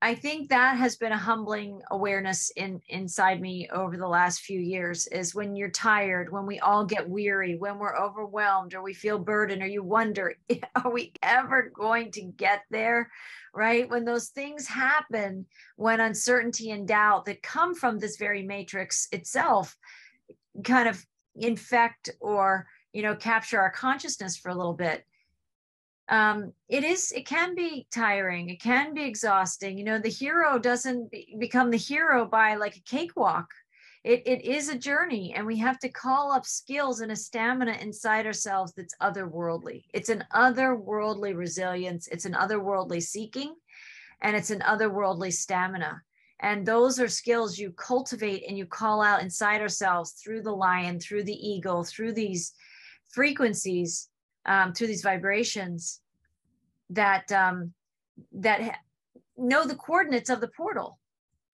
I think that has been a humbling awareness inside me over the last few years, is when you're tired, when we all get weary, when we're overwhelmed or we feel burdened, or you wonder, are we ever going to get there? Right? When those things happen, when uncertainty and doubt that come from this very matrix itself kind of infect or, capture our consciousness for a little bit. It can be tiring. It can be exhausting. The hero doesn't become the hero by like a cakewalk. It is a journey, and we have to call up skills and a stamina inside ourselves that's otherworldly. It's an otherworldly resilience. It's an otherworldly seeking, and it's an otherworldly stamina. And those are skills you cultivate and you call out inside ourselves through the lion, through the eagle, through these frequencies, through these vibrations that know the coordinates of the portal.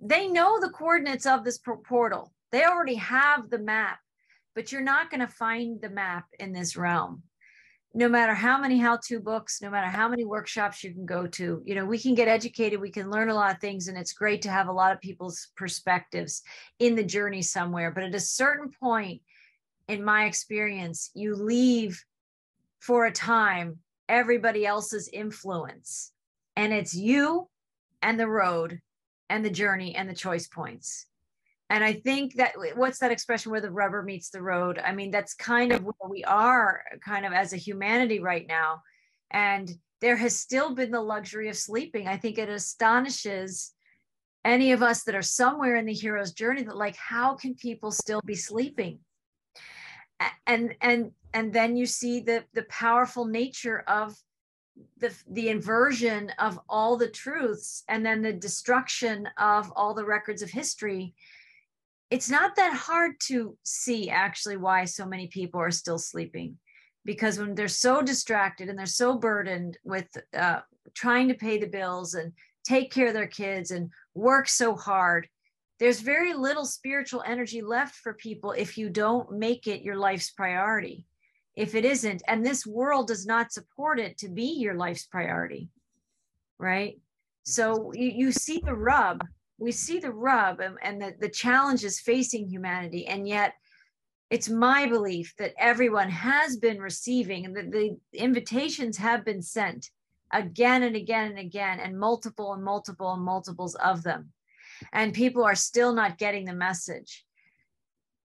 They know the coordinates of this portal. They already have the map, but you're not going to find the map in this realm. No matter how many how-to books, no matter how many workshops you can go to, we can get educated, we can learn a lot of things, and it's great to have a lot of people's perspectives in the journey somewhere. But at a certain point, in my experience, you leave for a time everybody else's influence, and it's you and the road and the journey and the choice points. And I think that what's that expression, where the rubber meets the road? I mean, that's kind of where we are kind of as a humanity right now. And there has still been the luxury of sleeping. I think it astonishes any of us that are somewhere in the hero's journey that, like, how can people still be sleeping? And then you see the powerful nature of the inversion of all the truths, and then the destruction of all the records of history. It's not that hard to see actually why so many people are still sleeping, because when they're so distracted and they're so burdened with trying to pay the bills and take care of their kids and work so hard, there's very little spiritual energy left for people if you don't make it your life's priority. If it isn't, and this world does not support it to be your life's priority, right? So you see the rub we see the rub and the challenges facing humanity. And yet it's my belief that everyone has been receiving, and that the invitations have been sent again and again and again, and multiple and multiple and multiples of them. And people are still not getting the message.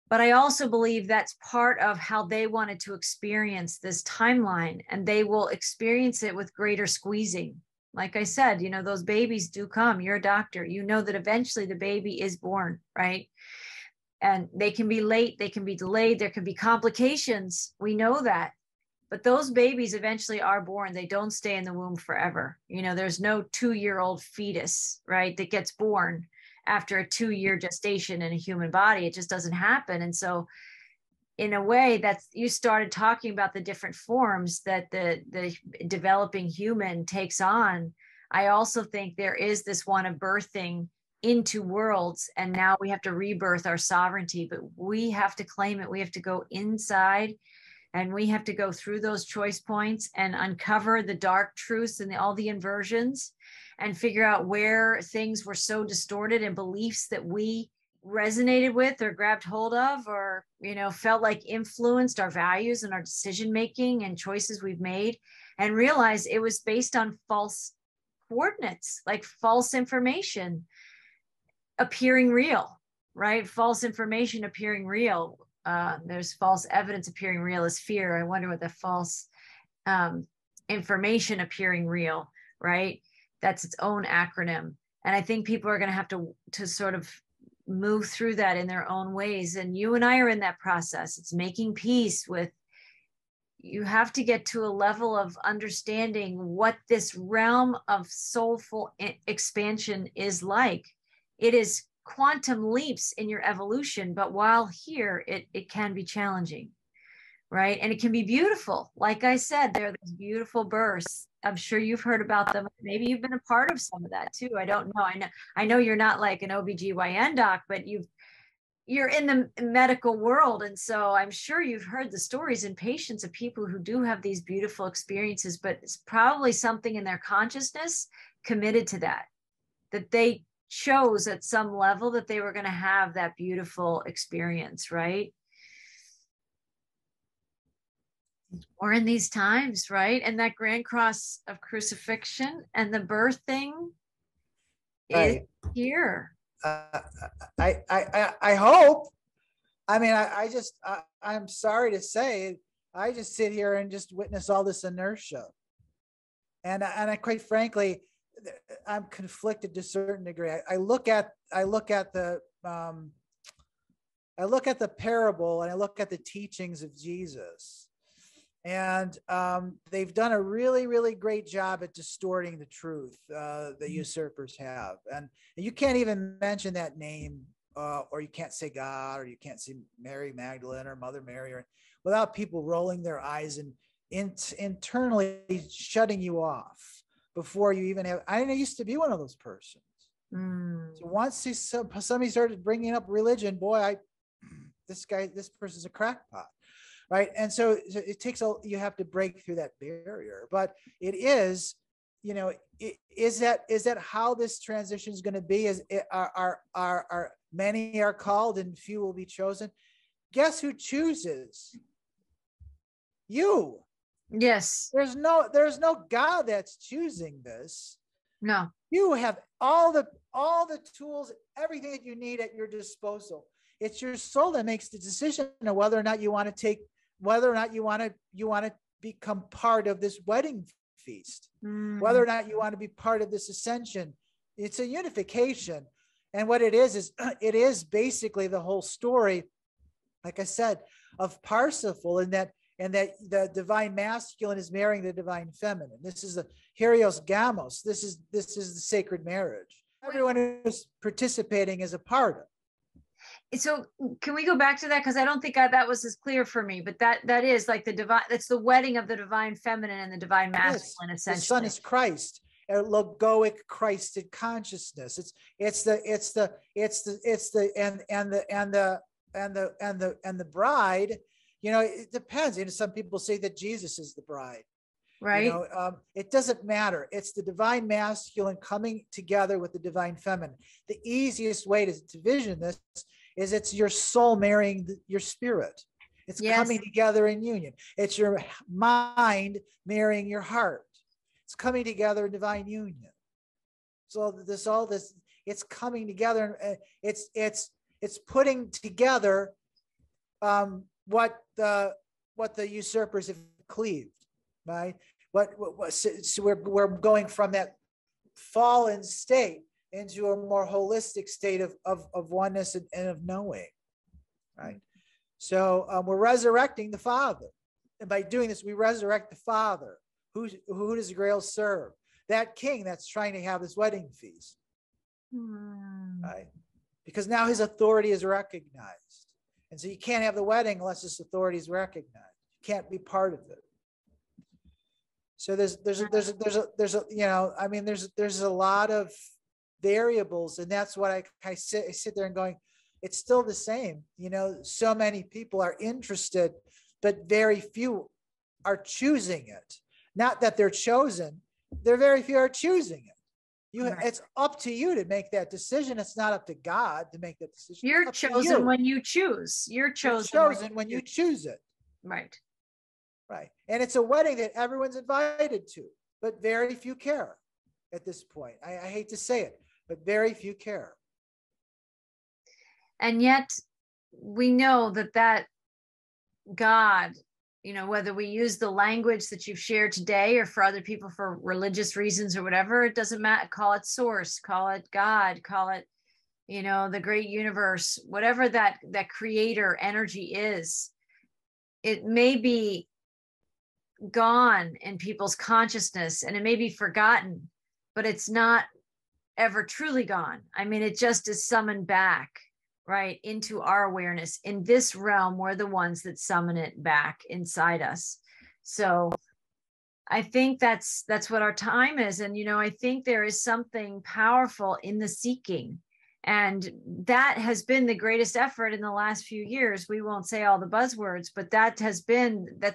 But I also believe that's part of how they wanted to experience this timeline, and they will experience it with greater squeezing. Like I said, you know, those babies do come. You're a doctor. You know that eventually the baby is born, right? And they can be late, they can be delayed, there can be complications. We know that. But those babies eventually are born. They don't stay in the womb forever. You know, there's no 2-year-old fetus, right, that gets born after a 2-year gestation in a human body. It just doesn't happen. And so in a way, that's, you started talking about the different forms that the developing human takes on. I also think there is this one of birthing into worlds, and now we have to rebirth our sovereignty, but we have to claim it. We have to go inside, and we have to go through those choice points and uncover the dark truths and all the inversions, and figure out where things were so distorted, and beliefs that we resonated with or grabbed hold of, or, you know, felt like influenced our values and our decision making and choices we've made, and realize it was based on false coordinates, like false information appearing real, right? False information appearing real. There's false evidence appearing real as fear. I wonder what the false information appearing real, right? That's its own acronym. And I think people are going to have to sort of move through that in their own ways. And you and I are in that process. It's making peace with, you have to get to a level of understanding what this realm of soulful expansion is like. It is quantum leaps in your evolution, but while here, it can be challenging, right? And it can be beautiful. Like I said, there are these beautiful births. I'm sure you've heard about them. Maybe you've been a part of some of that too. I don't know. I know you're not like an OBGYN doc, but you're in the medical world. And so I'm sure you've heard the stories and patients of people who do have these beautiful experiences, but it's probably something in their consciousness committed to that they chose at some level that they were going to have that beautiful experience, right? Or in these times, right? And that grand cross of crucifixion and the birthing is here.
I hope. I mean, I'm sorry to say, I just sit here and just witness all this inertia, and I quite frankly, I'm conflicted to a certain degree. I look at the parable, and I look at the teachings of Jesus, and they've done a really, really great job at distorting the truth. The usurpers have, and you can't even mention that name, or you can't say God, or you can't say Mary Magdalene or Mother Mary, without people rolling their eyes and internally shutting you off. Before you even have, I used to be one of those persons. So once somebody started bringing up religion, boy, this person's a crackpot, right? And so it takes you have to break through that barrier. But it is, you know, is that how this transition is going to be? Are many are called and few will be chosen? Guess who chooses? You.
Yes.
There's no God that's choosing this.
No.
You have all the tools, everything that you need at your disposal. It's your soul that makes the decision of whether or not you want to become part of this wedding feast, whether or not you want to be part of this ascension. It's a unification. And what it is it is basically the whole story, like I said, of Parsifal, and that the divine masculine is marrying the divine feminine. This is the Helios Gamos. This is the sacred marriage. Everyone who's participating is a part of.
So can we go back to that? Because I don't think that was as clear for me, but that is like the divine, that's the wedding of the divine feminine and the divine masculine, essentially.
The Son is Christ, a logoic Christed consciousness. It's the bride. You know, it depends. You know, some people say that Jesus is the bride.
Right.
You know, it doesn't matter. It's the divine masculine coming together with the divine feminine. The easiest way to vision this is it's your soul marrying your spirit. It's coming together in union. It's your mind marrying your heart. It's coming together in divine union. So all this, it's coming together, and it's putting together what the usurpers have cleaved, right? So we're going from that fallen state into a more holistic state of oneness and of knowing, right? So we're resurrecting the Father, and by doing this, we resurrect the Father. Who does the Grail serve? That king that's trying to have this wedding feast, right? Because now his authority is recognized, and so you can't have the wedding unless this authority is recognized. You can't be part of it. So there's a you know, I mean, there's a lot of variables, and that's what I sit there and going, it's still the same. You know, so many people are interested, but very few are choosing it. Not that they're chosen, there very few are choosing it. It's up to you to make that decision. It's not up to God to make that decision.
You're chosen when you choose. You're chosen
when you choose it.
Right.
Right. And it's a wedding that everyone's invited to, but very few care at this point. I hate to say it, but very few care.
And yet we know that God, you know, whether we use the language that you've shared today or for other people for religious reasons or whatever, it doesn't matter. Call it source, call it God, call it, you know, the great universe, whatever that creator energy is. It may be gone in people's consciousness and it may be forgotten, but it's not ever truly gone. I mean, it just is summoned back, right, into our awareness. In this realm, we're the ones that summon it back inside us. So I think that's what our time is. And, you know, I think there is something powerful in the seeking. And that has been the greatest effort in the last few years. We won't say all the buzzwords, but that's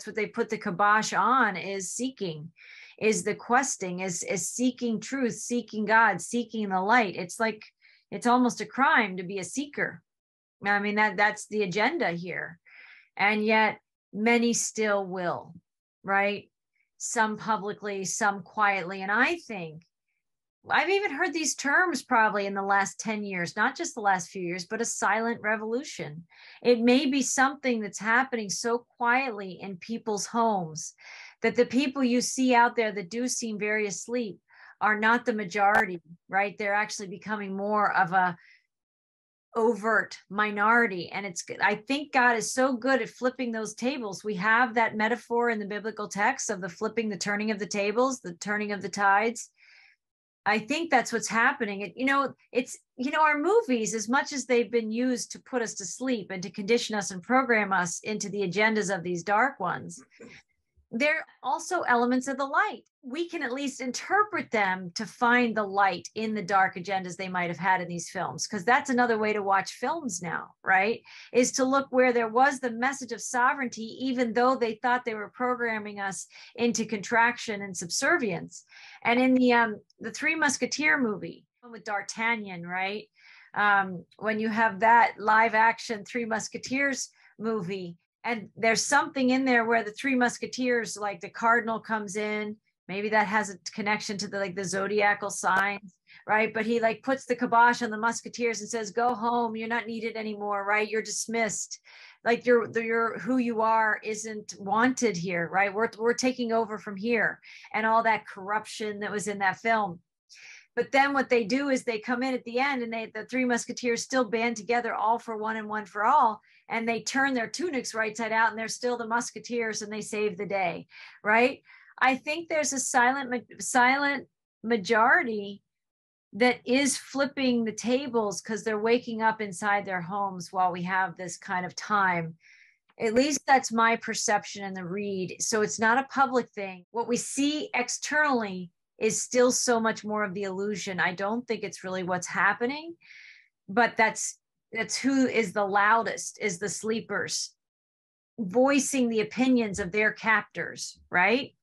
what they put the kibosh on, is seeking, is the questing, is seeking truth, seeking God, seeking the light. It's like, it's almost a crime to be a seeker. I mean, that's the agenda here. And yet many still will, right? Some publicly, some quietly. And I think I've even heard these terms probably in the last 10 years, not just the last few years, but a silent revolution. It may be something that's happening so quietly in people's homes that the people you see out there that do seem very asleep are not the majority, right? They're actually becoming more of a overt minority. And I think God is so good at flipping those tables. We have that metaphor in the biblical text of the turning of the tables, the turning of the tides. I think that's what's happening. Our movies, as much as they've been used to put us to sleep and to condition us and program us into the agendas of these dark ones, they're also elements of the light. We can at least interpret them to find the light in the dark agendas they might have had in these films, because that's another way to watch films now, right? Is to look where there was the message of sovereignty, even though they thought they were programming us into contraction and subservience. And in the Three Musketeer movie with D'Artagnan, right? When you have that live action Three Musketeers movie, and there's something in there where the Three Musketeers, like the cardinal comes in, maybe that has a connection to the zodiacal signs, right? But he puts the kibosh on the musketeers and says, go home, you're not needed anymore, right? You're dismissed. Like you're who you are isn't wanted here, right? We're taking over from here, and all that corruption that was in that film. But then what they do is they come in at the end, and the Three Musketeers still band together, all for one and one for all. And they turn their tunics right side out, and they're still the musketeers, and they save the day, right? I think there's a silent majority that is flipping the tables because they're waking up inside their homes while we have this kind of time. At least that's my perception in the read. So it's not a public thing. What we see externally is still so much more of the illusion. I don't think it's really what's happening, but that's who is the loudest, is the sleepers voicing the opinions of their captors, right?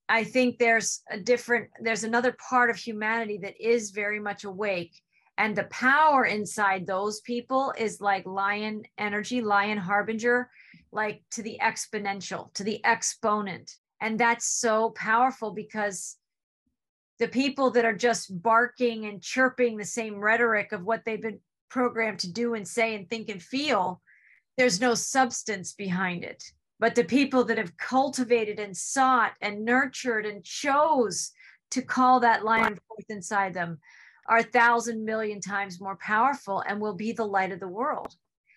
I think there's another part of humanity that is very much awake. And the power inside those people is like lion energy, lion harbinger, like to the exponential, to the exponent. And that's so powerful, because the people that are just barking and chirping the same rhetoric of what they've been programmed to do and say and think and feel, there's no substance behind it. But the people that have cultivated and sought and nurtured and chose to call that lion forth inside them are 1,000 million times more powerful and will be the light of the world.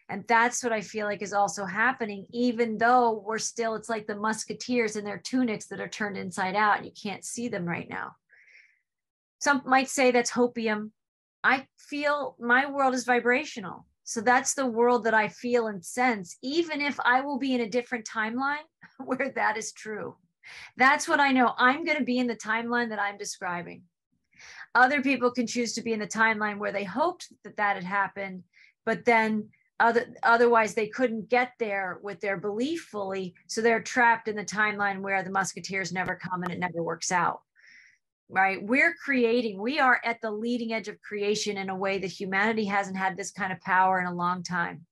And that's what I feel like is also happening, even though we're still, it's like the musketeers in their tunics that are turned inside out and you can't see them right now. Some might say that's hopium. I feel my world is vibrational. So that's the world that I feel and sense, even if I will be in a different timeline where that is true. That's what I know. I'm going to be in the timeline that I'm describing. Other people can choose to be in the timeline where they hoped that that had happened, but then otherwise they couldn't get there with their belief fully. So they're trapped in the timeline where the musketeers never come and it never works out. Right? We are at the leading edge of creation in a way that humanity hasn't had this kind of power in a long time.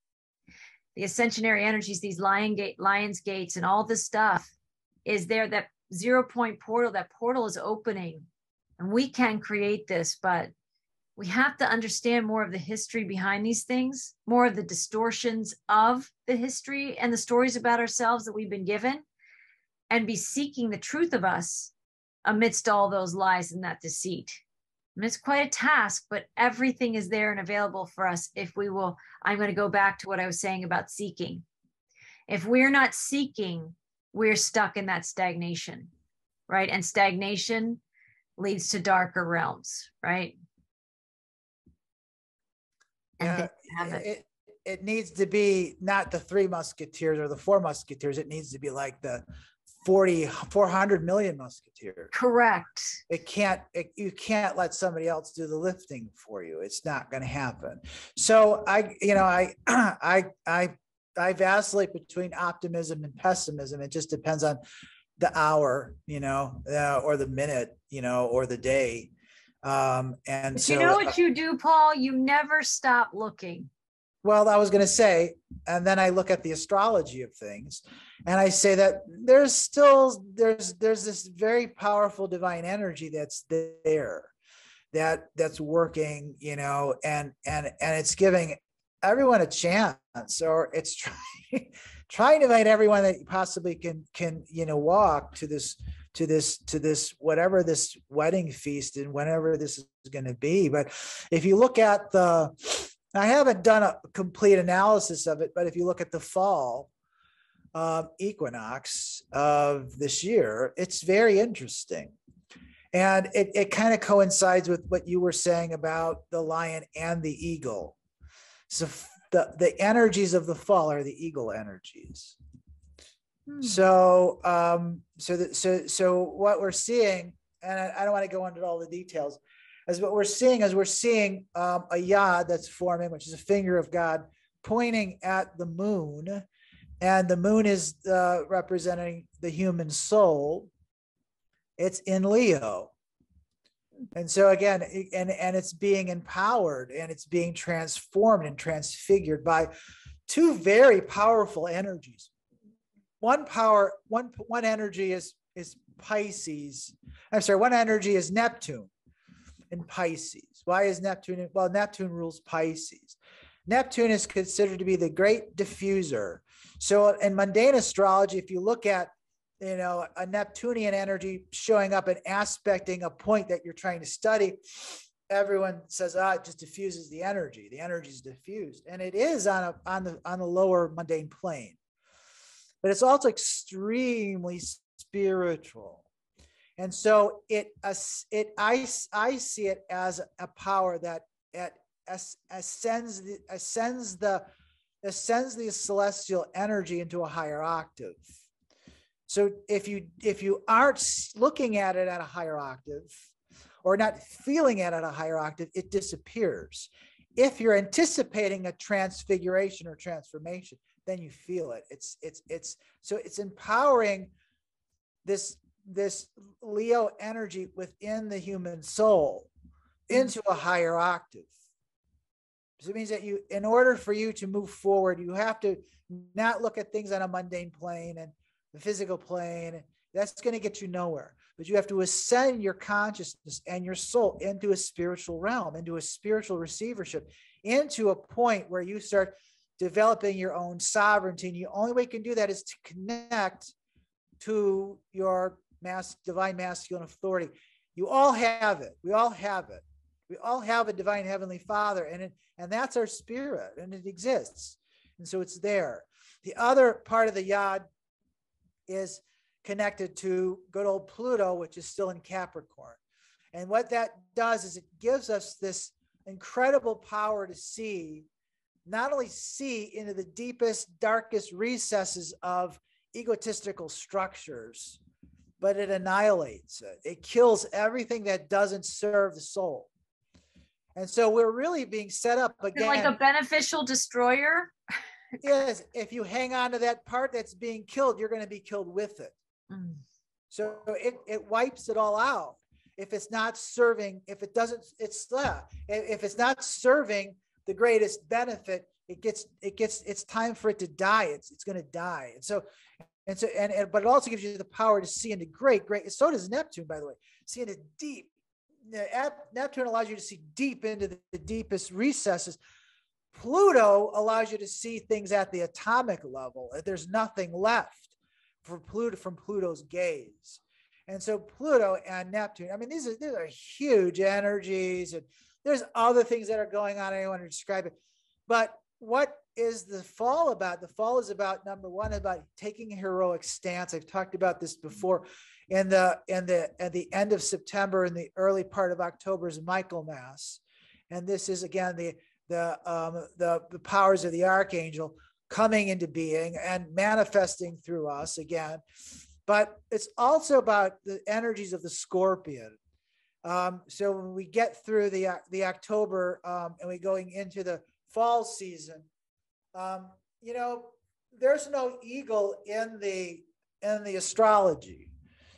The ascensionary energies, these lion's gates and all this stuff is there. That 0 point portal, that portal is opening and we can create this, but we have to understand more of the history behind these things, more of the distortions of the history and the stories about ourselves that we've been given, and be seeking the truth of us amidst all those lies and that deceit. And it's quite a task, but everything is there and available for us if we will. I'm going to go back to what I was saying about seeking. If we're not seeking, we're stuck in that stagnation, right? And stagnation leads to darker realms, right? And
yeah, it needs to be not the 3 musketeers or the 4 musketeers. It needs to be like the 400 million musketeers.
Correct.
You can't let somebody else do the lifting for you. It's not going to happen. So I vacillate between optimism and pessimism. It just depends on the hour, or the minute, or the day. And
but
so,
you know what you do, Paul? You never stop looking.
Well, I was going to say, and then I look at the astrology of things, and I say that there's this very powerful divine energy that's there, that's working, and it's giving everyone a chance, or it's trying to invite everyone that possibly can walk to this whatever this wedding feast and whenever this is going to be. But if you look at I haven't done a complete analysis of it, but if you look at the fall equinox of this year, it's very interesting. And it kind of coincides with what you were saying about the lion and the eagle. So the energies of the fall are the eagle energies. So what we're seeing, and I don't want to go into all the details, as what we're seeing is a yod that's forming, which is a finger of God pointing at the moon, and the moon is representing the human soul. It's in Leo. And so again, and it's being empowered and it's being transformed and transfigured by 2 very powerful energies. One energy is Pisces. I'm sorry, one energy is Neptune in Pisces. Why is Neptune? Well, Neptune rules Pisces. Neptune is considered to be the great diffuser. So in mundane astrology, if you look at a Neptunian energy showing up and aspecting a point that you're trying to study, everyone says, it just diffuses the energy. The energy is diffused, and it is on the lower mundane plane, but it's also extremely spiritual. And so I see it as a power that ascends the celestial energy into a higher octave. So if you aren't looking at it at a higher octave, or not feeling it at a higher octave, it disappears. If you're anticipating a transfiguration or transformation, then you feel it. It's empowering this Leo energy within the human soul into a higher octave. So it means that in order for you to move forward, you have to not look at things on a mundane plane and the physical plane. That's going to get you nowhere. But you have to ascend your consciousness and your soul into a spiritual realm, into a spiritual receivership, into a point where you start developing your own sovereignty. And the only way you can do that is to connect to your divine masculine authority. You all have it. We all have it. We all have a divine heavenly Father, and that's our spirit, and it exists. And so it's there. The other part of the yod is connected to good old Pluto, which is still in Capricorn. And what that does is it gives us this incredible power to see, not only see into the deepest, darkest recesses of egotistical structures, but it annihilates it. It kills everything that doesn't serve the soul. And so we're really being set up again.
Like a beneficial destroyer?
Yes. If you hang on to that part that's being killed, you're going to be killed with it. Mm. So it wipes it all out. If it's not serving, if it's not serving the greatest benefit, it's time for it to die. It's going to die. But it also gives you the power to see into great, so does Neptune, by the way, see into deep. Neptune allows you to see deep into the deepest recesses. Pluto allows you to see things at the atomic level. There's nothing left for Pluto from Pluto's gaze. And so Pluto and Neptune, I mean, these are huge energies, and there's other things that are going on. I don't want to describe it. But what is the fall about? The fall is about, number one, about taking a heroic stance. I've talked about this before. At the end of September and the early part of October is Michaelmas, and this is again the powers of the archangel coming into being and manifesting through us again. But it's also about the energies of the Scorpion. So when we get through the October and we're going into the fall season, there's no eagle in the astrology.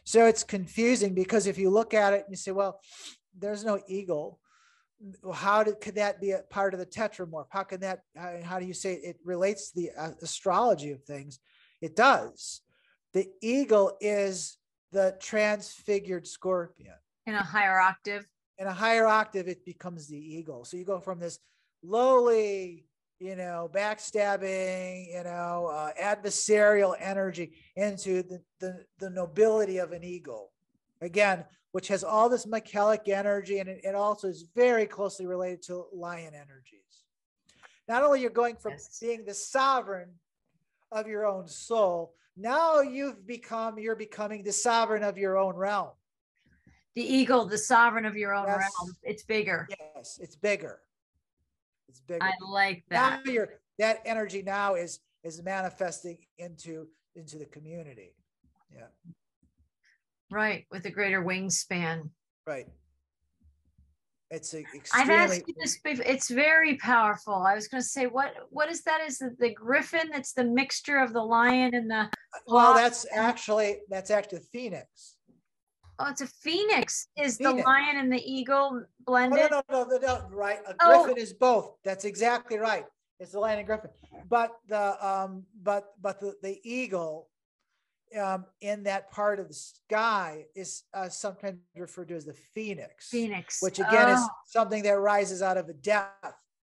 So it's confusing, because if you look at it and you say, well, there's no eagle, could that be a part of the tetramorph? How do you say it relates to the astrology of things? It does. The eagle is the transfigured scorpion.
In a higher octave?
In a higher octave, it becomes the eagle. So you go from this lowly, backstabbing, adversarial energy into the nobility of an eagle, again, which has all this Michaelic energy, and it also is very closely related to lion energies. Not only you're going from being the sovereign of your own soul, now you're becoming the sovereign of your own realm.
The eagle, the sovereign of your own realm. It's bigger.
Yes, it's bigger. It's bigger.
I like that.
Now that energy now is manifesting into the community. Yeah.
Right, with a greater wingspan.
Right. It's extremely.
I've asked you this before. It's very powerful. I was going to say, what is that? Is the griffin? That's the mixture of the lion and the.
Well, that's actually Phoenix.
Oh, it's a phoenix. Is the lion and the eagle blended?
No, right. A griffin is both. That's exactly right. It's the lion and griffin. But the eagle in that part of the sky is sometimes referred to as the phoenix. Which again is something that rises out of a death,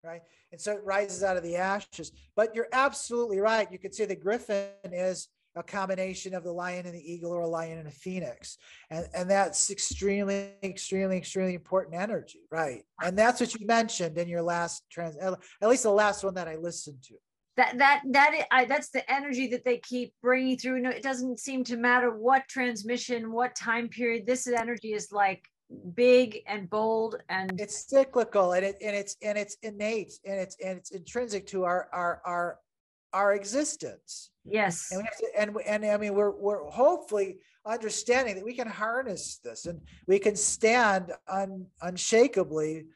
right? And so it rises out of the ashes. But you're absolutely right. You could say the griffin is a combination of the lion and the eagle, or a lion and a phoenix. And that's extremely, extremely, extremely important energy, right? And that's what you mentioned in your last at least the last one that I listened to.
That's the energy that they keep bringing through. No, it doesn't seem to matter what transmission, what time period. This energy is like big and bold, and
it's cyclical, and it's innate, and it's intrinsic to our existence.
Yes.
And we have to, and I mean, we're hopefully understanding that we can harness this, and we can stand unshakably,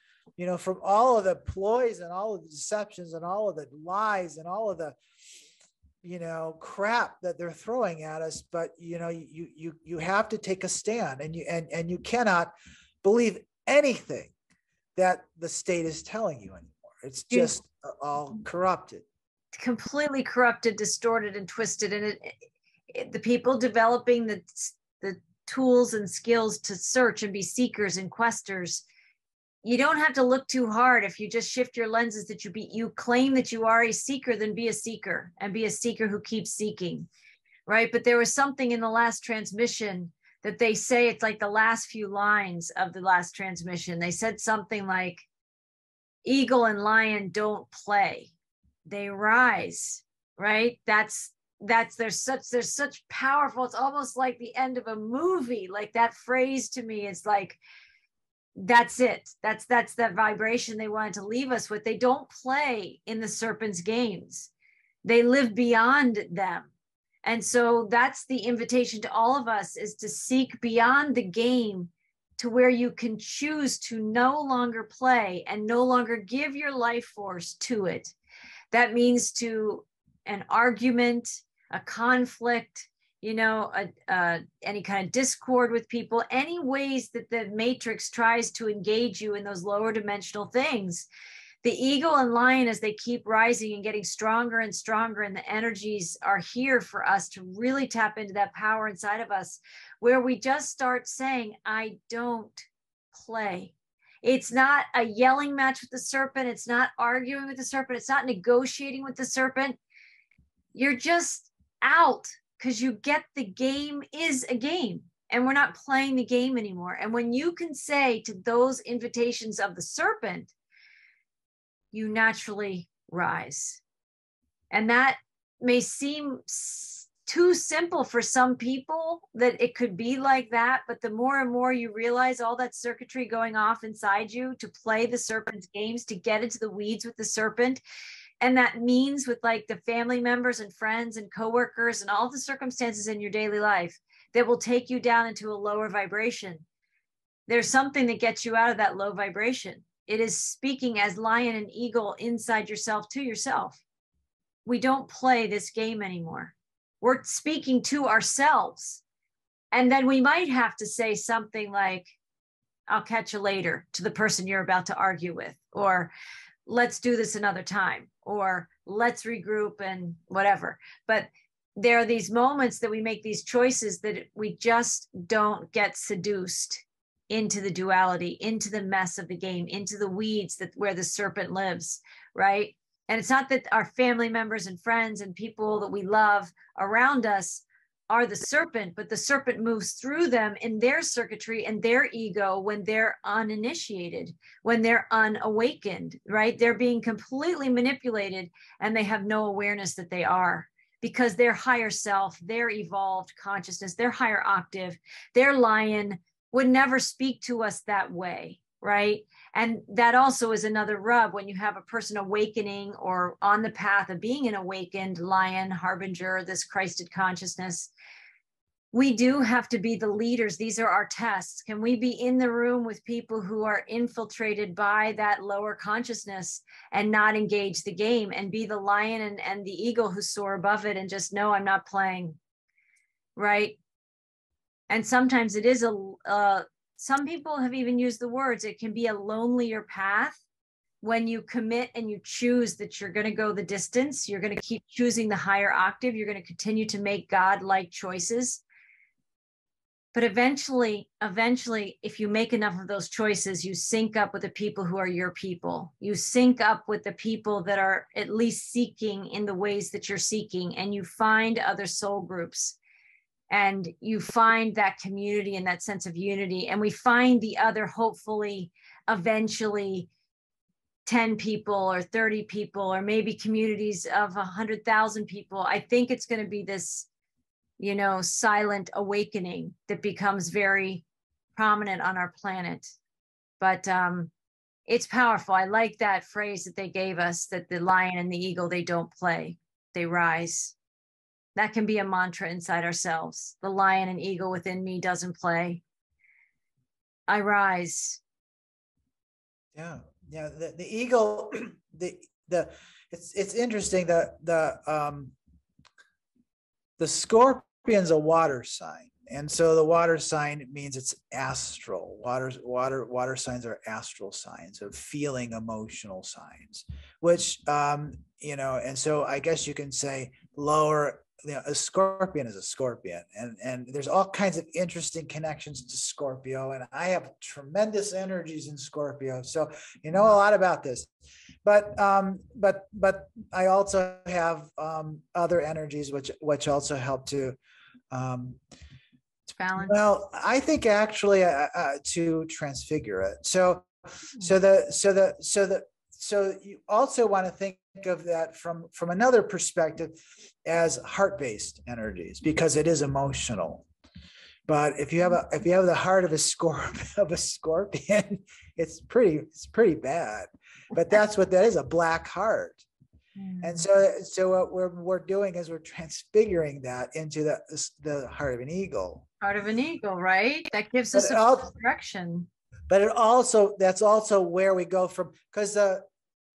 from all of the ploys and all of the deceptions and all of the lies and all of the crap that they're throwing at us, but you have to take a stand, and you cannot believe anything that the state is telling you anymore. It's just all corrupted,
completely corrupted, distorted, and twisted. And the people developing the tools and skills to search and be seekers and questers, you don't have to look too hard if you just shift your lenses, that you claim that you are a seeker, then be a seeker, and be a seeker who keeps seeking, right? But there was something in the last transmission that they say, it's like the last few lines of the last transmission. They said something like, eagle and lion don't play, they rise, right? There's such powerful, it's almost like the end of a movie. Like that phrase to me is like, that's it. That's that vibration they wanted to leave us with. They don't play in the serpent's games. They live beyond them. And so that's the invitation to all of us, is to seek beyond the game, to where you can choose to no longer play and no longer give your life force to it. That means to an argument, a conflict, any kind of discord with people, any ways that the matrix tries to engage you in those lower dimensional things. The eagle and lion, as they keep rising and getting stronger and stronger, and the energies are here for us to really tap into that power inside of us, where we just start saying, I don't play. It's not a yelling match with the serpent. It's not arguing with the serpent. It's not negotiating with the serpent. You're just out, because you get the game is a game, and we're not playing the game anymore. And when you can say to those invitations of the serpent, you naturally rise. And that may seem too simple for some people, that it could be like that, but the more and more you realize all that circuitry going off inside you to play the serpent's games, to get into the weeds with the serpent. And that means with like the family members and friends and coworkers and all the circumstances in your daily life that will take you down into a lower vibration. There's something that gets you out of that low vibration. It is speaking as lion and eagle inside yourself to yourself. We don't play this game anymore. We're speaking to ourselves. And then we might have to say something like, I'll catch you later, to the person you're about to argue with, or let's do this another time, or let's regroup and whatever. But there are these moments that we make these choices that we just don't get seduced into the duality, into the mess of the game, into the weeds where the serpent lives, right? And it's not that our family members and friends and people that we love around us are the serpent, but the serpent moves through them in their circuitry and their ego when they're uninitiated, when they're unawakened, right? They're being completely manipulated, and they have no awareness that they are, because their higher self, their evolved consciousness, their higher octave, their lion would never speak to us that way, right? And that also is another rub when you have a person awakening or on the path of being an awakened lion, harbinger, this Christed consciousness. We do have to be the leaders. These are our tests. Can we be in the room with people who are infiltrated by that lower consciousness and not engage the game, and be the lion and the eagle who soar above it and just know I'm not playing, right? And sometimes it is some people have even used the words, it can be a lonelier path when you commit and you choose that you're going to go the distance. You're going to keep choosing the higher octave. You're going to continue to make God-like choices. But eventually, if you make enough of those choices, you sync up with the people who are your people. You sync up with the people that are at least seeking in the ways that you're seeking, and you find other soul groups. And you find that community and that sense of unity. And we find the other, hopefully, eventually 10 people or 30 people, or maybe communities of 100,000 people. I think it's going to be this, silent awakening that becomes very prominent on our planet. But it's powerful. I like that phrase that they gave us, that the lion and the eagle, they don't play, they rise. That can be a mantra inside ourselves. The lion and eagle within me doesn't play. I rise.
Yeah. The eagle, it's interesting that the scorpion's a water sign. And so the water sign means it's astral. Water signs are astral signs of feeling, emotional signs, which, and so I guess you can say lower, a scorpion is a scorpion. And there's all kinds of interesting connections to Scorpio. And I have tremendous energies in Scorpio. So you know a lot about this. But I also have other energies which also help to
balance.
Well, I think actually to transfigure it. So you also want to think of that from another perspective as heart-based energies, because it is emotional. But if you have the heart of a scorpion, it's pretty bad. But that's what that is, a black heart. And so what we're doing is we're transfiguring that into the heart of an eagle.
Heart of an eagle, right? That gives us a direction.
But that's also where we go from, because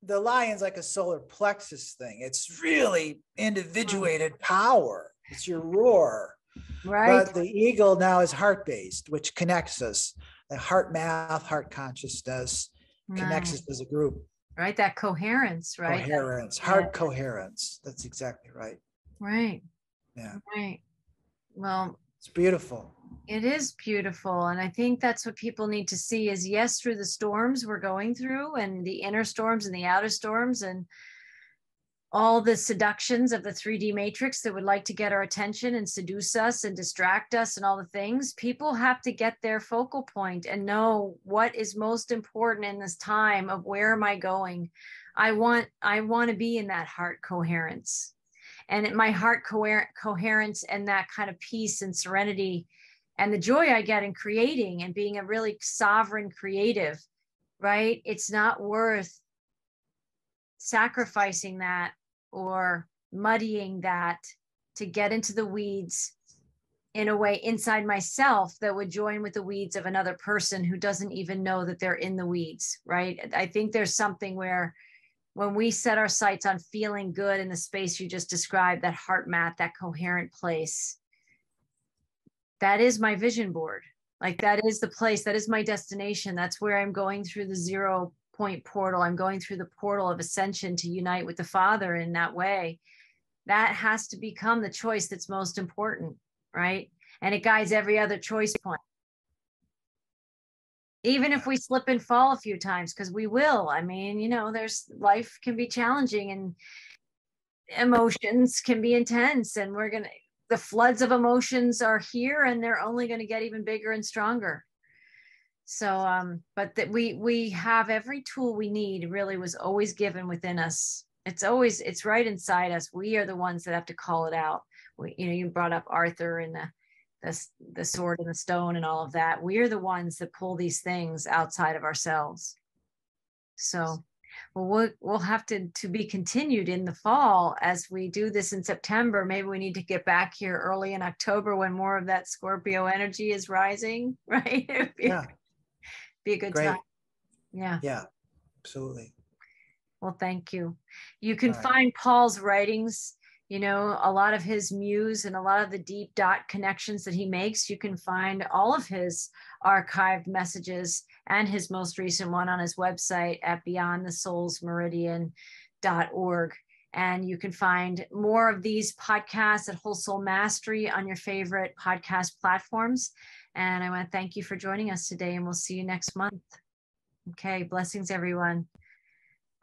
the lion's like a solar plexus thing. It's really individuated power. It's your roar.
Right.
But the eagle now is heart-based, which connects us. The heart math, heart consciousness connects us as a group.
Right, that coherence, right?
Coherence, heart coherence. That's exactly right.
Right.
Yeah.
Right. Well,
it's beautiful.
It is beautiful. And I think that's what people need to see is, yes, through the storms we're going through, and the inner storms and the outer storms, and all the seductions of the 3D matrix that would like to get our attention and seduce us and distract us and all the things. People have to get their focal point and know what is most important in this time of where am I going? I want to be in that heart coherence, and my heart coherence and that kind of peace and serenity and the joy I get in creating and being a really sovereign creative, right? It's not worth sacrificing that or muddying that to get into the weeds in a way inside myself that would join with the weeds of another person who doesn't even know that they're in the weeds, right? I think there's something where when we set our sights on feeling good in the space you just described, that heart mat, that coherent place, that is my vision board. Like that is the place, that is my destination. That's where I'm going through the 0 point portal. I'm going through the portal of ascension to unite with the Father in that way. That has to become the choice that's most important, right? And it guides every other choice point. Even if we slip and fall a few times, because we will. I mean, there's life can be challenging and emotions can be intense, and the floods of emotions are here, and they're only going to get even bigger and stronger. So, but that we have every tool we need really was always given within us. It's right inside us. We are the ones that have to call it out. You brought up Arthur and the sword and the stone and all of that. We are the ones that pull these things outside of ourselves. So, we'll have to be continued in the fall as we do this in September. Maybe we need to get back here early in October when more of that Scorpio energy is rising, right? Be a good time. Yeah,
absolutely.
Well, thank you. You can find Paul's writings, a lot of his muse and a lot of the deep dot connections that he makes. You can find all of his archived messages and his most recent one on his website at beyondthesoulsmeridian.org. And you can find more of these podcasts at Whole Soul Mastery on your favorite podcast platforms. And I want to thank you for joining us today, and we'll see you next month. Okay, blessings, everyone.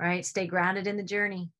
All right, stay grounded in the journey.